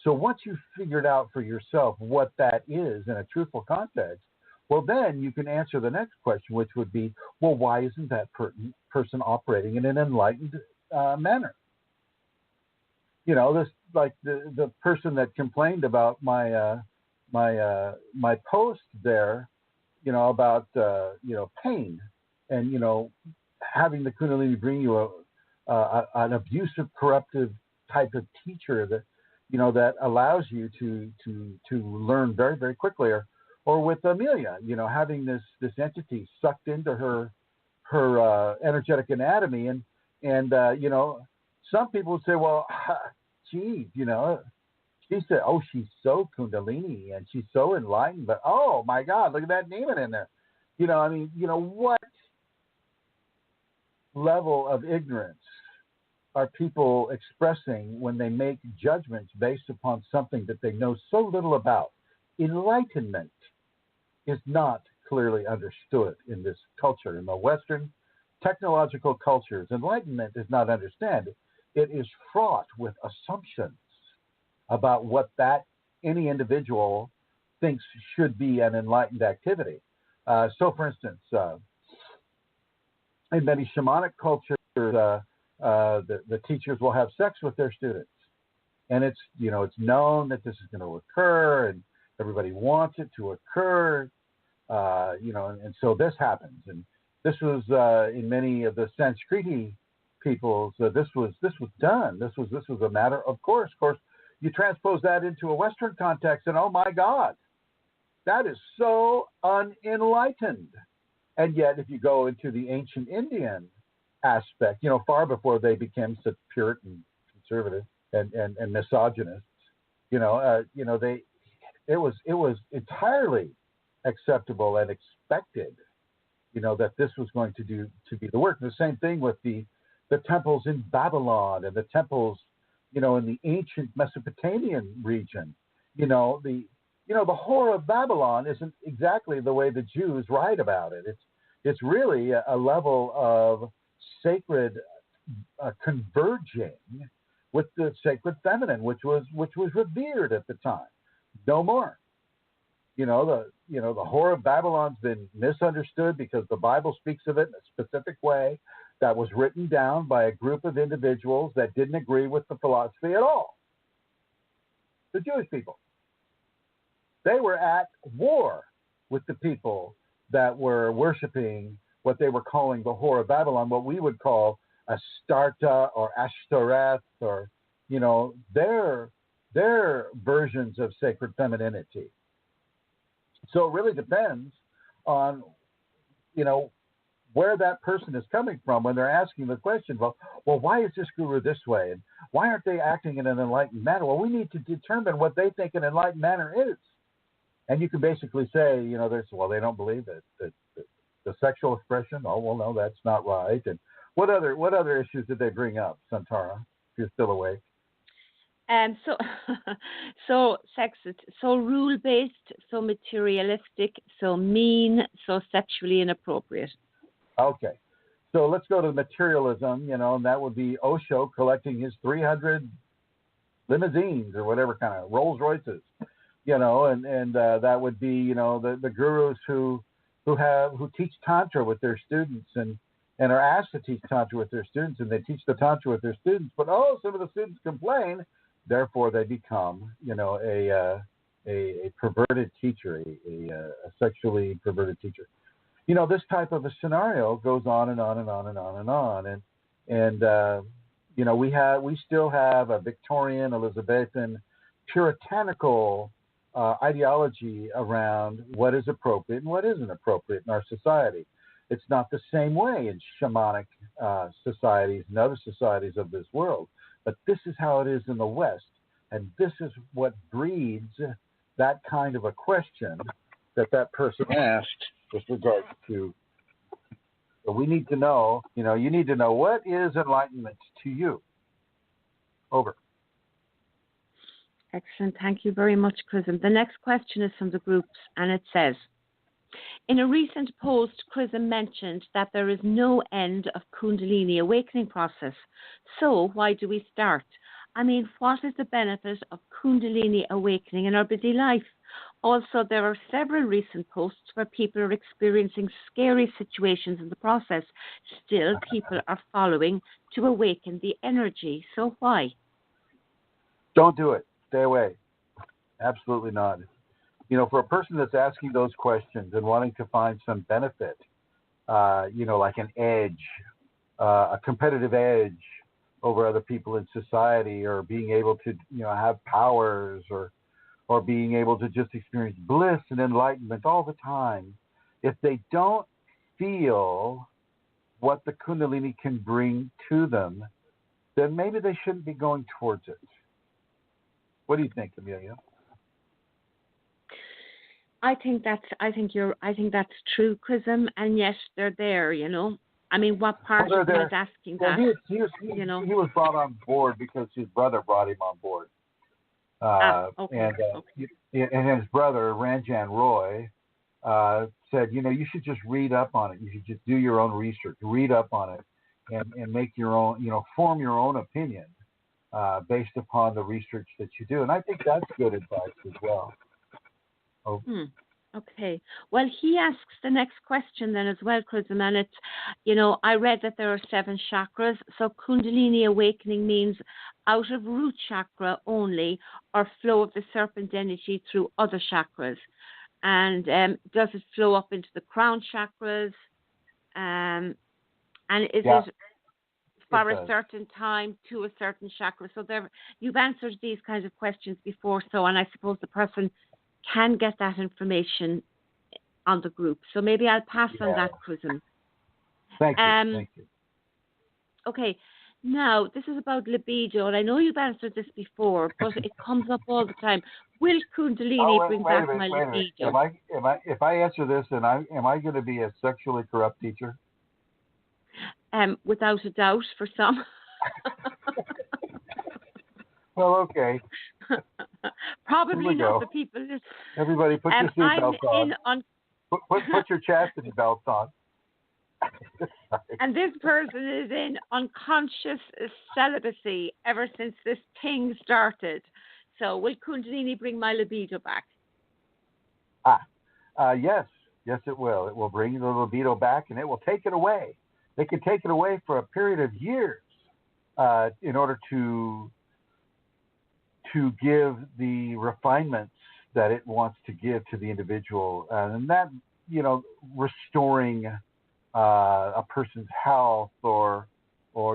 So once you've figured out for yourself what that is in a truthful context, well, then you can answer the next question, which would be, well, why isn't that person operating in an enlightened manner? This, like the person that complained about my post there, about pain and having the Kundalini bring you an abusive, corruptive type of teacher that that allows you to learn very, very quickly, or with Amelia, having this entity sucked into her energetic anatomy, and some people would say, well, geez, she said, oh, she's so Kundalini and she's so enlightened, but oh my God, look at that demon in there. What level of ignorance are people expressing when they make judgments based upon something that they know so little about? Enlightenment is not clearly understood in this culture, in the Western technological cultures. Enlightenment is not understood. It is fraught with assumptions about what any individual thinks should be an enlightened activity. So, for instance, in many shamanic cultures, the teachers will have sex with their students, and it's known that this is going to occur, and everybody wants it to occur, and so this happens. And this was in many of the Sanskriti peoples. This was done. This was a matter of course. Of course, you transpose that into a Western context, and oh my God, that is so unenlightened. And yet, if you go into the ancient Indian aspect, far before they became such Puritan, conservative, and misogynists, it was entirely acceptable and expected, that this was going to be the work. And the same thing with the temples in Babylon and the temples, in the ancient Mesopotamian region. The horror of Babylon isn't exactly the way the Jews write about it. It's really a level of sacred converging with the sacred feminine, which was revered at the time. No more. The horror of Babylon's been misunderstood because the Bible speaks of it in a specific way that was written down by a group of individuals that didn't agree with the philosophy at all. The Jewish people. They were at war with the people that were worshiping what they were calling the whore of Babylon, what we would call Astarte or Ashtoreth, or their versions of sacred femininity. So it really depends on where that person is coming from when they're asking the question, well, why is this guru this way, and why aren't they acting in an enlightened manner? Well, we need to determine what they think an enlightened manner is. And you can basically say, they don't believe that the sexual expression. Oh, well, no, that's not right. And what other issues did they bring up, Santara, if you're still awake? So sexist, so rule-based, so materialistic, so mean, so sexually inappropriate. Okay. So let's go to materialism, and that would be Osho collecting his 300 limousines or whatever kind of Rolls Royces, and that would be, the gurus who teach Tantra with their students and are asked to teach Tantra with their students, and they teach the Tantra with their students, but some of the students complain, therefore they become, a perverted teacher, a sexually perverted teacher. This type of a scenario goes on and on and on and on and on, and we still have a Victorian, Elizabethan, puritanical ideology around what is appropriate and what isn't appropriate in our society. It's not the same way in shamanic societies and other societies of this world. But this is how it is in the West. And this is what breeds that kind of a question that person asked with regard to. So we need to know, you need to know, what is enlightenment to you? Over. Excellent. Thank you very much, Chrism. The next question is from the groups, and it says, in a recent post, Chrism mentioned that there is no end of Kundalini awakening process. So why do we start? I mean, what is the benefit of Kundalini awakening in our busy life? Also, there are several recent posts where people are experiencing scary situations in the process. Still, people are following to awaken the energy. So why? Don't do it. Stay away. Absolutely not. For a person that's asking those questions and wanting to find some benefit, like an edge, a competitive edge over other people in society, or being able to, have powers, or being able to just experience bliss and enlightenment all the time, if they don't feel what the Kundalini can bring to them, then maybe they shouldn't be going towards it. What do you think, Amelia? I think that's true, Chrism, and yes, they're there. I mean, what part of me is asking that? He was brought on board because his brother brought him on board. Okay. And his brother, Ranjan Roy, said, you should just read up on it. You should just do your own research, read up on it, and make your own, form your own opinion based upon the research that you do. And I think that's good advice as well. Oh. Okay. Well, he asks the next question then as well, Chrism, and it's, I read that there are 7 chakras. So Kundalini awakening means out of root chakra only, or flow of the serpent energy through other chakras. And does it flow up into the crown chakras? And is it for a certain time to a certain chakra? So you've answered these kinds of questions before. So, and I suppose the person can get that information on the group. So maybe I'll pass on that, Chrism. Thank you. Okay. Now, this is about libido, and I know you've answered this before, but it comes up all the time. Will Kundalini bring back my libido? If I answer this, then am I going to be a sexually corrupt teacher? Without a doubt, for some. Well, okay. Probably not the people. Everybody, put your seatbelts on. Put your chastity belts on. And this person is in unconscious celibacy ever since this thing started. So will Kundalini bring my libido back? Yes, it will. It will bring the libido back, and it will take it away. They can take it away for a period of years in order to give the refinements that it wants to give to the individual, and that, restoring a person's health, or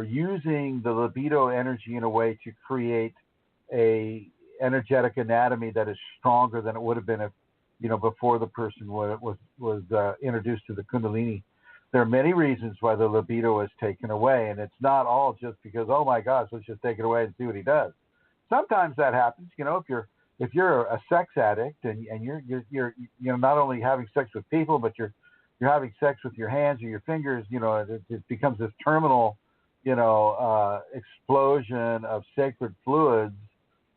using the libido energy in a way to create a energetic anatomy that is stronger than it would have been if, before the person was introduced to the Kundalini. There are many reasons why the libido is taken away, and it's not all just because, oh my gosh, let's just take it away and see what he does. Sometimes that happens, if you're a sex addict and you're not only having sex with people, but you're having sex with your hands or your fingers, it becomes this terminal, explosion of sacred fluids,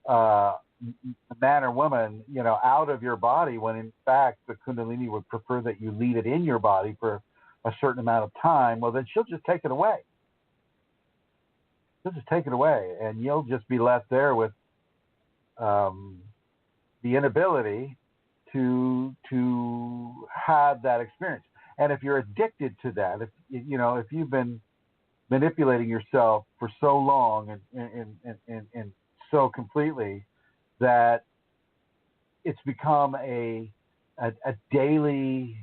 man or woman, out of your body, when in fact the Kundalini would prefer that you leave it in your body for a certain amount of time. Well, then she'll just take it away. She'll just take it away, and you'll just be left there with the inability to have that experience. And if you're addicted to that, if you've been manipulating yourself for so long and so completely that it's become a daily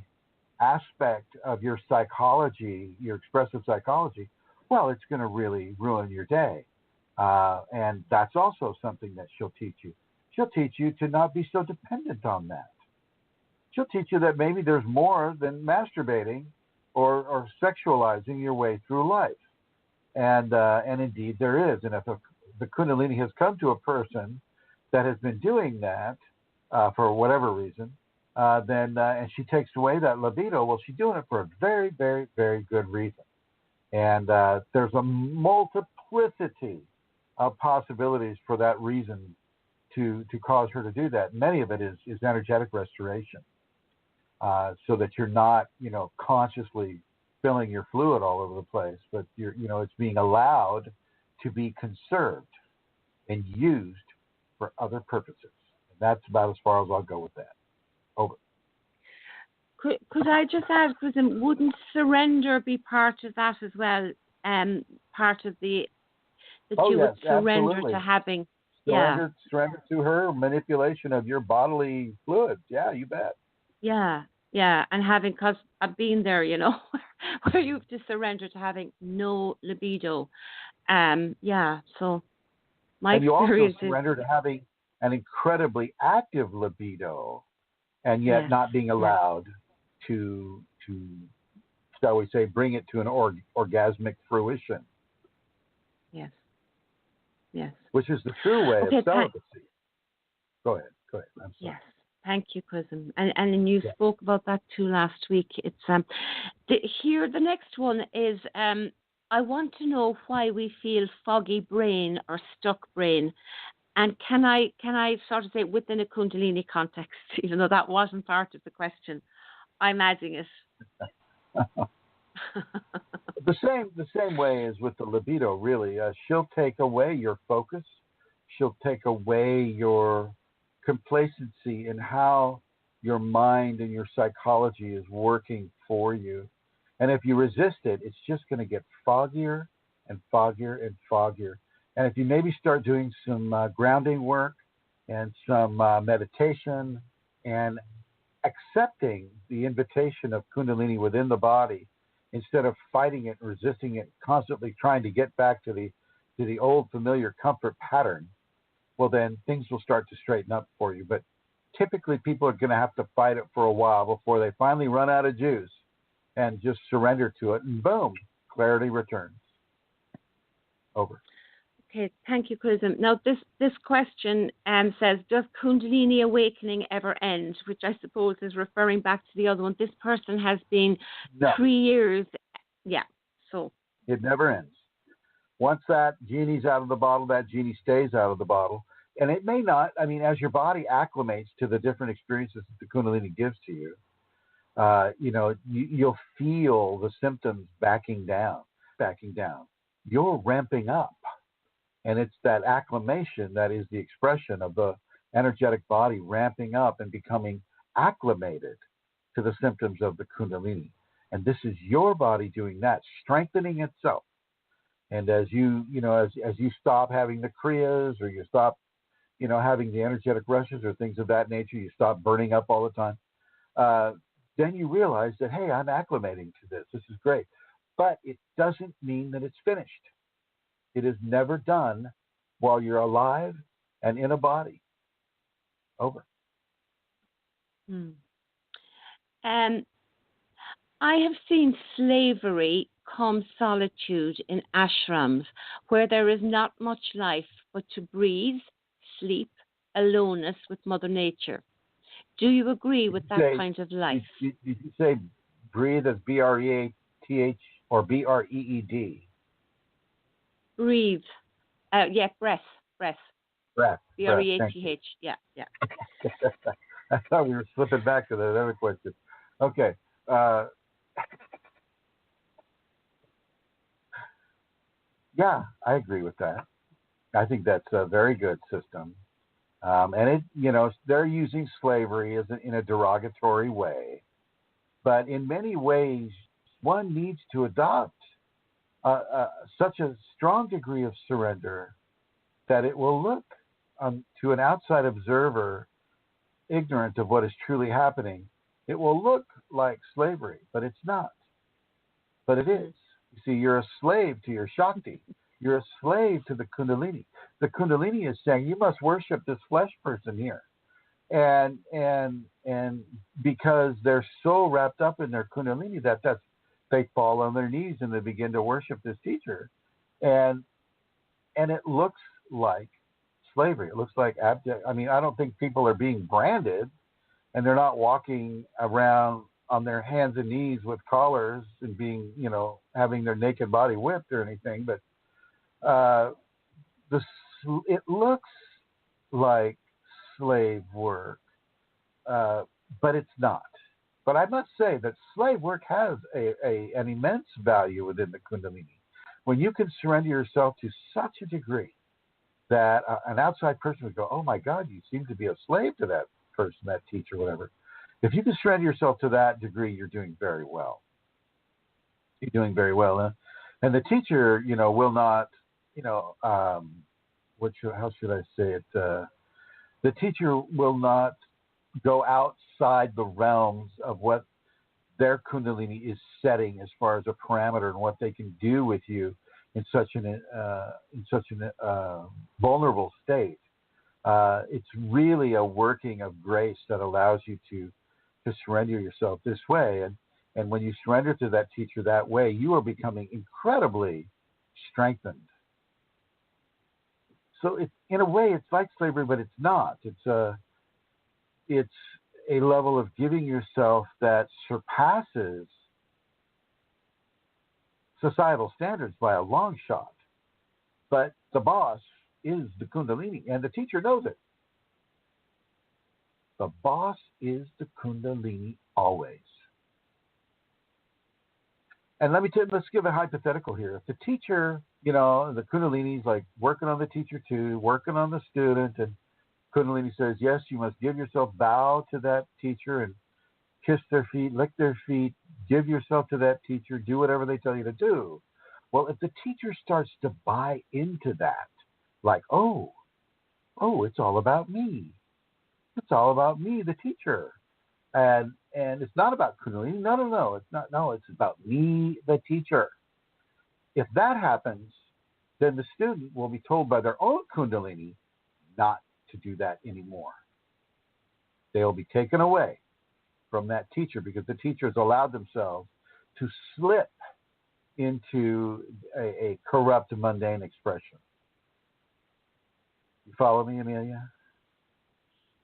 aspect of your psychology, your expressive psychology, well, it's going to really ruin your day. And that's also something that she'll teach you. She'll teach you to not be so dependent on that. She'll teach you that maybe there's more than masturbating or sexualizing your way through life. And indeed there is. And if the Kundalini has come to a person that has been doing that for whatever reason, then and she takes away that libido, well, she's doing it for a very, very, very good reason. And there's a multiplicity of possibilities for that reason to cause her to do that. Many of it is energetic restoration, so that you're not, consciously filling your fluid all over the place, but it's being allowed to be conserved and used for other purposes. And that's about as far as I'll go with that. Over. Could I just ask, wouldn't surrender be part of that as well? Part of you would surrender absolutely. to having. Surrender to her manipulation of your bodily fluids. Yeah, you bet. Yeah, and having, because I've been there, where you have to surrender to having no libido. So my and you experience also surrender to having an incredibly active libido, and yet not being allowed to, shall we say, bring it to an orgasmic fruition. Yes. Which is the true way of celibacy. Go ahead. I'm sorry. Yes. Thank you, Chrism. And you spoke about that too last week. It's the next one is I want to know why we feel foggy brain or stuck brain. And can I sort of say within a Kundalini context, even though that wasn't part of the question, I'm adding it. The same way as with the libido, really. She'll take away your focus. She'll take away your complacency in how your mind and your psychology is working for you. And if you resist it, it's just going to get foggier and foggier and foggier. And if you maybe start doing some grounding work and some meditation and accepting the invitation of Kundalini within the body, instead of fighting it, resisting it, constantly trying to get back to the old familiar comfort pattern, well, then things will start to straighten up for you. But typically people are going to have to fight it for a while before they finally run out of juice and just surrender to it, and boom, clarity returns. Over. Okay, thank you, Chrism. Now, this question says, does Kundalini awakening ever end? Which I suppose is referring back to the other one. This person has been 3 years. Yeah, so. It never ends. Once that genie's out of the bottle, that genie stays out of the bottle. And it may not, as your body acclimates to the different experiences that the Kundalini gives to you, you'll feel the symptoms backing down. You're ramping up. And it's that acclimation that is the expression of the energetic body ramping up and becoming acclimated to the symptoms of the Kundalini. And this is your body doing that, strengthening itself. And as you stop having the kriyas, or you stop, having the energetic rushes or things of that nature, you stop burning up all the time, then you realize that, hey, I'm acclimating to this. This is great. But it doesn't mean that it's finished. It is never done while you're alive and in a body. Over. I have seen slavery come solitude in ashrams where there is not much life but to breathe, sleep, aloneness with Mother Nature. Do you agree with that kind of life? Did you say breathe as B-R-E-A-T-H or B-R-E-E-D? Breathe. Breath. Breath. B-R-E-A-T-H. Yeah. I thought we were slipping back to that other question. Okay. Yeah, I agree with that. I think that's a very good system. And they're using slavery in a derogatory way. But in many ways, one needs to adopt such a strong degree of surrender that it will look to an outside observer, ignorant of what is truly happening, it will look like slavery, but it's not. But it is. You see, you're a slave to your Shakti. You're a slave to the Kundalini. The Kundalini is saying you must worship this flesh person here. And because they're so wrapped up in their Kundalini that's they fall on their knees and they begin to worship this teacher. And it looks like slavery. It looks like abject. I mean, I don't think people are being branded, and they're not walking around on their hands and knees with collars and being, having their naked body whipped or anything. But it looks like slave work, but it's not. But I must say that slave work has an immense value within the Kundalini. When you can surrender yourself to such a degree that an outside person would go, oh my God, you seem to be a slave to that person, that teacher, whatever. If you can surrender yourself to that degree, you're doing very well. You're doing very well. And the teacher, will not, how should I say it? The teacher will not go outside the realms of what their Kundalini is setting as far as a parameter and what they can do with you in such an vulnerable state. It's really a working of grace that allows you to surrender yourself this way. And when you surrender to that teacher that way, you are becoming incredibly strengthened. So in a way, it's like slavery, but it's not. It's a level of giving yourself that surpasses societal standards by a long shot. But the boss is the Kundalini, and the teacher knows it. The boss is the Kundalini always. And let's give a hypothetical here. If the teacher, the Kundalini is like working on the teacher too, working on the student, and Kundalini says, yes, you must give yourself, bow to that teacher and kiss their feet, lick their feet, give yourself to that teacher, do whatever they tell you to do. Well, if the teacher starts to buy into that, like, oh, it's all about me. It's all about me, the teacher. And it's not about Kundalini. No, it's not. No, it's about me, the teacher. If that happens, then the student will be told by their own Kundalini not to do that anymore. They'll be taken away from that teacher because the teacher has allowed themselves to slip into a corrupt, mundane expression. You follow me, Amelia?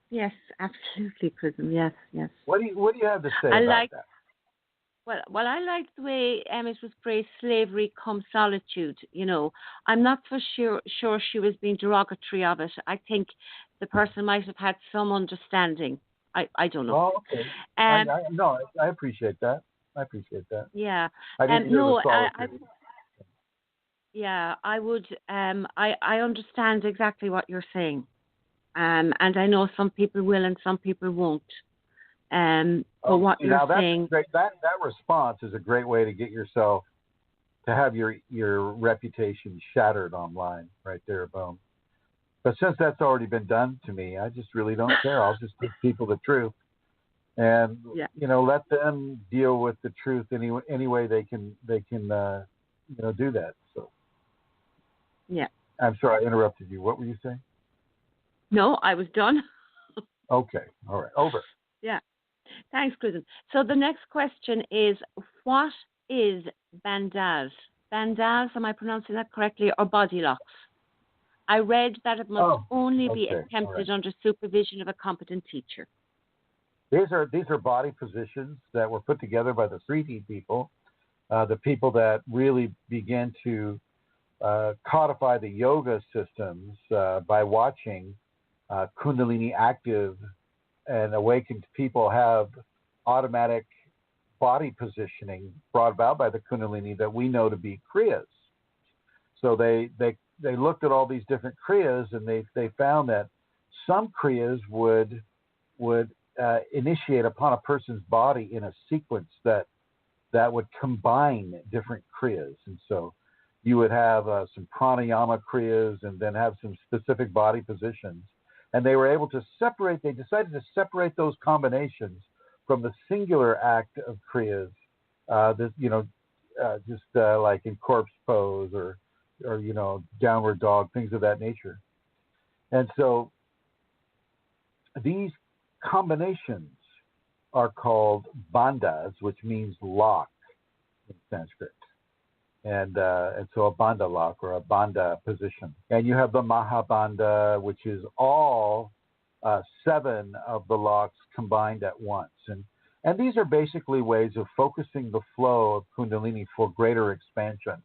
Yes, absolutely, Chrism. Yes. What do you have to say about that? Well, I like the way it was phrased, slavery come solitude. I'm not so sure she was being derogatory of it. I think the person might have had some understanding. I don't know. Oh, okay. I appreciate that. Yeah. I didn't hear the solitude. I would. I understand exactly what you're saying. And I know some people will and some people won't. But what you're saying, that response is a great way to get yourself to have your reputation shattered online, right there, boom. But since that's already been done to me, I just really don't care. I'll just give people the truth, and let them deal with the truth any way they can do that. So yeah. I'm sorry I interrupted you. What were you saying? No, I was done. Okay. All right. Over. Yeah. Thanks, Chrism. So the next question is, what is bandhas? Bandhas, am I pronouncing that correctly, or body locks? I read that it must only be attempted under supervision of a competent teacher. These are body positions that were put together by the 3D people, the people that really began to codify the yoga systems by watching Kundalini active and awakened people have automatic body positioning brought about by the Kundalini that we know to be Kriyas. So they looked at all these different Kriyas, and they found that some Kriyas would initiate upon a person's body in a sequence that would combine different Kriyas. And so you would have some pranayama Kriyas and then have some specific body positions. And they were able to they decided to separate those combinations from the singular act of Kriyas, like in corpse pose or downward dog, things of that nature. And so these combinations are called bandhas, which means lock, in Sanskrit. And so a bandha lock or a bandha position. And you have the Mahabandha, which is all 7 of the locks combined at once. And these are basically ways of focusing the flow of Kundalini for greater expansion,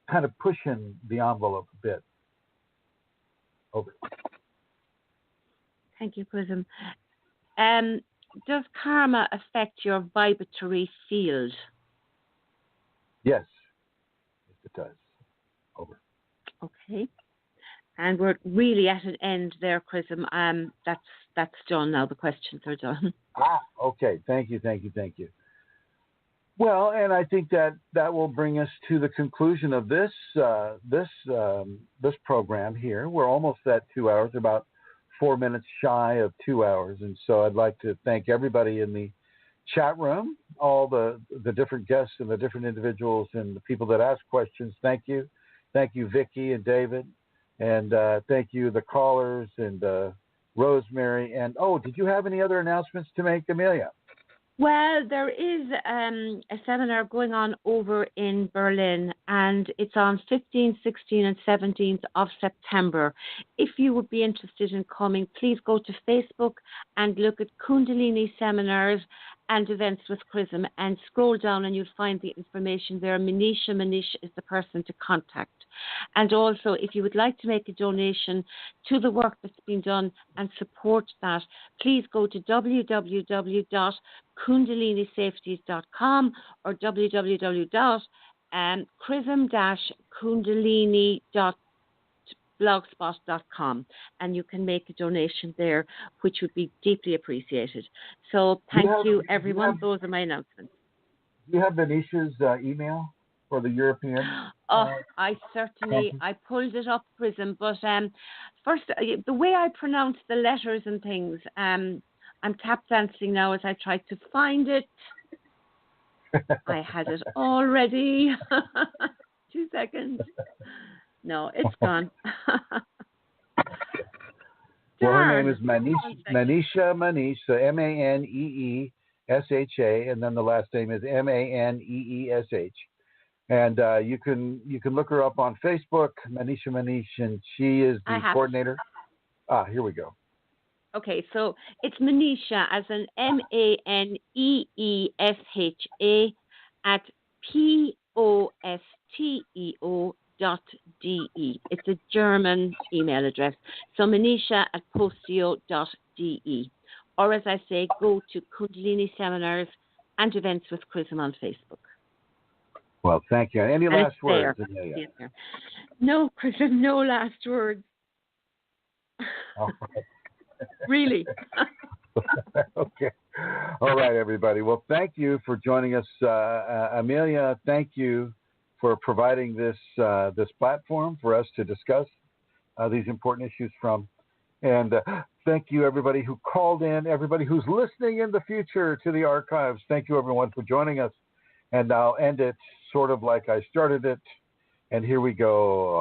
kind of pushing the envelope a bit. Over. Thank you, Chrism. Does karma affect your vibratory field? Yes, it does. Over. Okay. And we're really at an end there, Chrism. That's done now. The questions are done. Okay. Thank you. Well, and I think that will bring us to the conclusion of this program here. We're almost at 2 hours, about 4 minutes shy of 2 hours, and so I'd like to thank everybody in the chat room, all the different guests and the different individuals and the people that asked questions. Thank you, Vicki and David, and thank you the callers and Rosemary. And did you have any other announcements to make, Amelia? Well, there is a seminar going on over in Berlin, and it's on 15th, 16th, and 17th of September. If you would be interested in coming, please go to Facebook and look at Kundalini seminars and events with Chrism and scroll down and you'll find the information there. Manish is the person to contact. And also, if you would like to make a donation to the work that's been done and support that, please go to www.kundalinisafeties.com or www.chrism-kundalini.blogspot.com, and you can make a donation there, which would be deeply appreciated. So thank you, everyone. Those are my announcements. Do you have Manish's email for the European? I pulled it up, Chrism, but first, the way I pronounce the letters and things, I'm tap dancing now as I try to find it. I had it already. 2 seconds. No, it's gone. Well, her name is Manish, so Maneesha, and then the last name is Maneesh. And you can look her up on Facebook, Manish, and she is the coordinator. Here we go. Okay, so it's Maneesha as an Maneesha at posteo.de. It's a German email address. So Maneesha at posteo.de. Or as I say, go to Kundalini seminars and events with Chrism on Facebook. Well, thank you. Any last words? No, Chrism, no last words. All right. Really? Okay. All right, everybody. Well, thank you for joining us. Amelia, thank you for providing this platform for us to discuss these important issues from. And thank you, everybody who called in, everybody who's listening in the future to the archives. Thank you, everyone, for joining us. And I'll end it sort of like I started it. And here we go.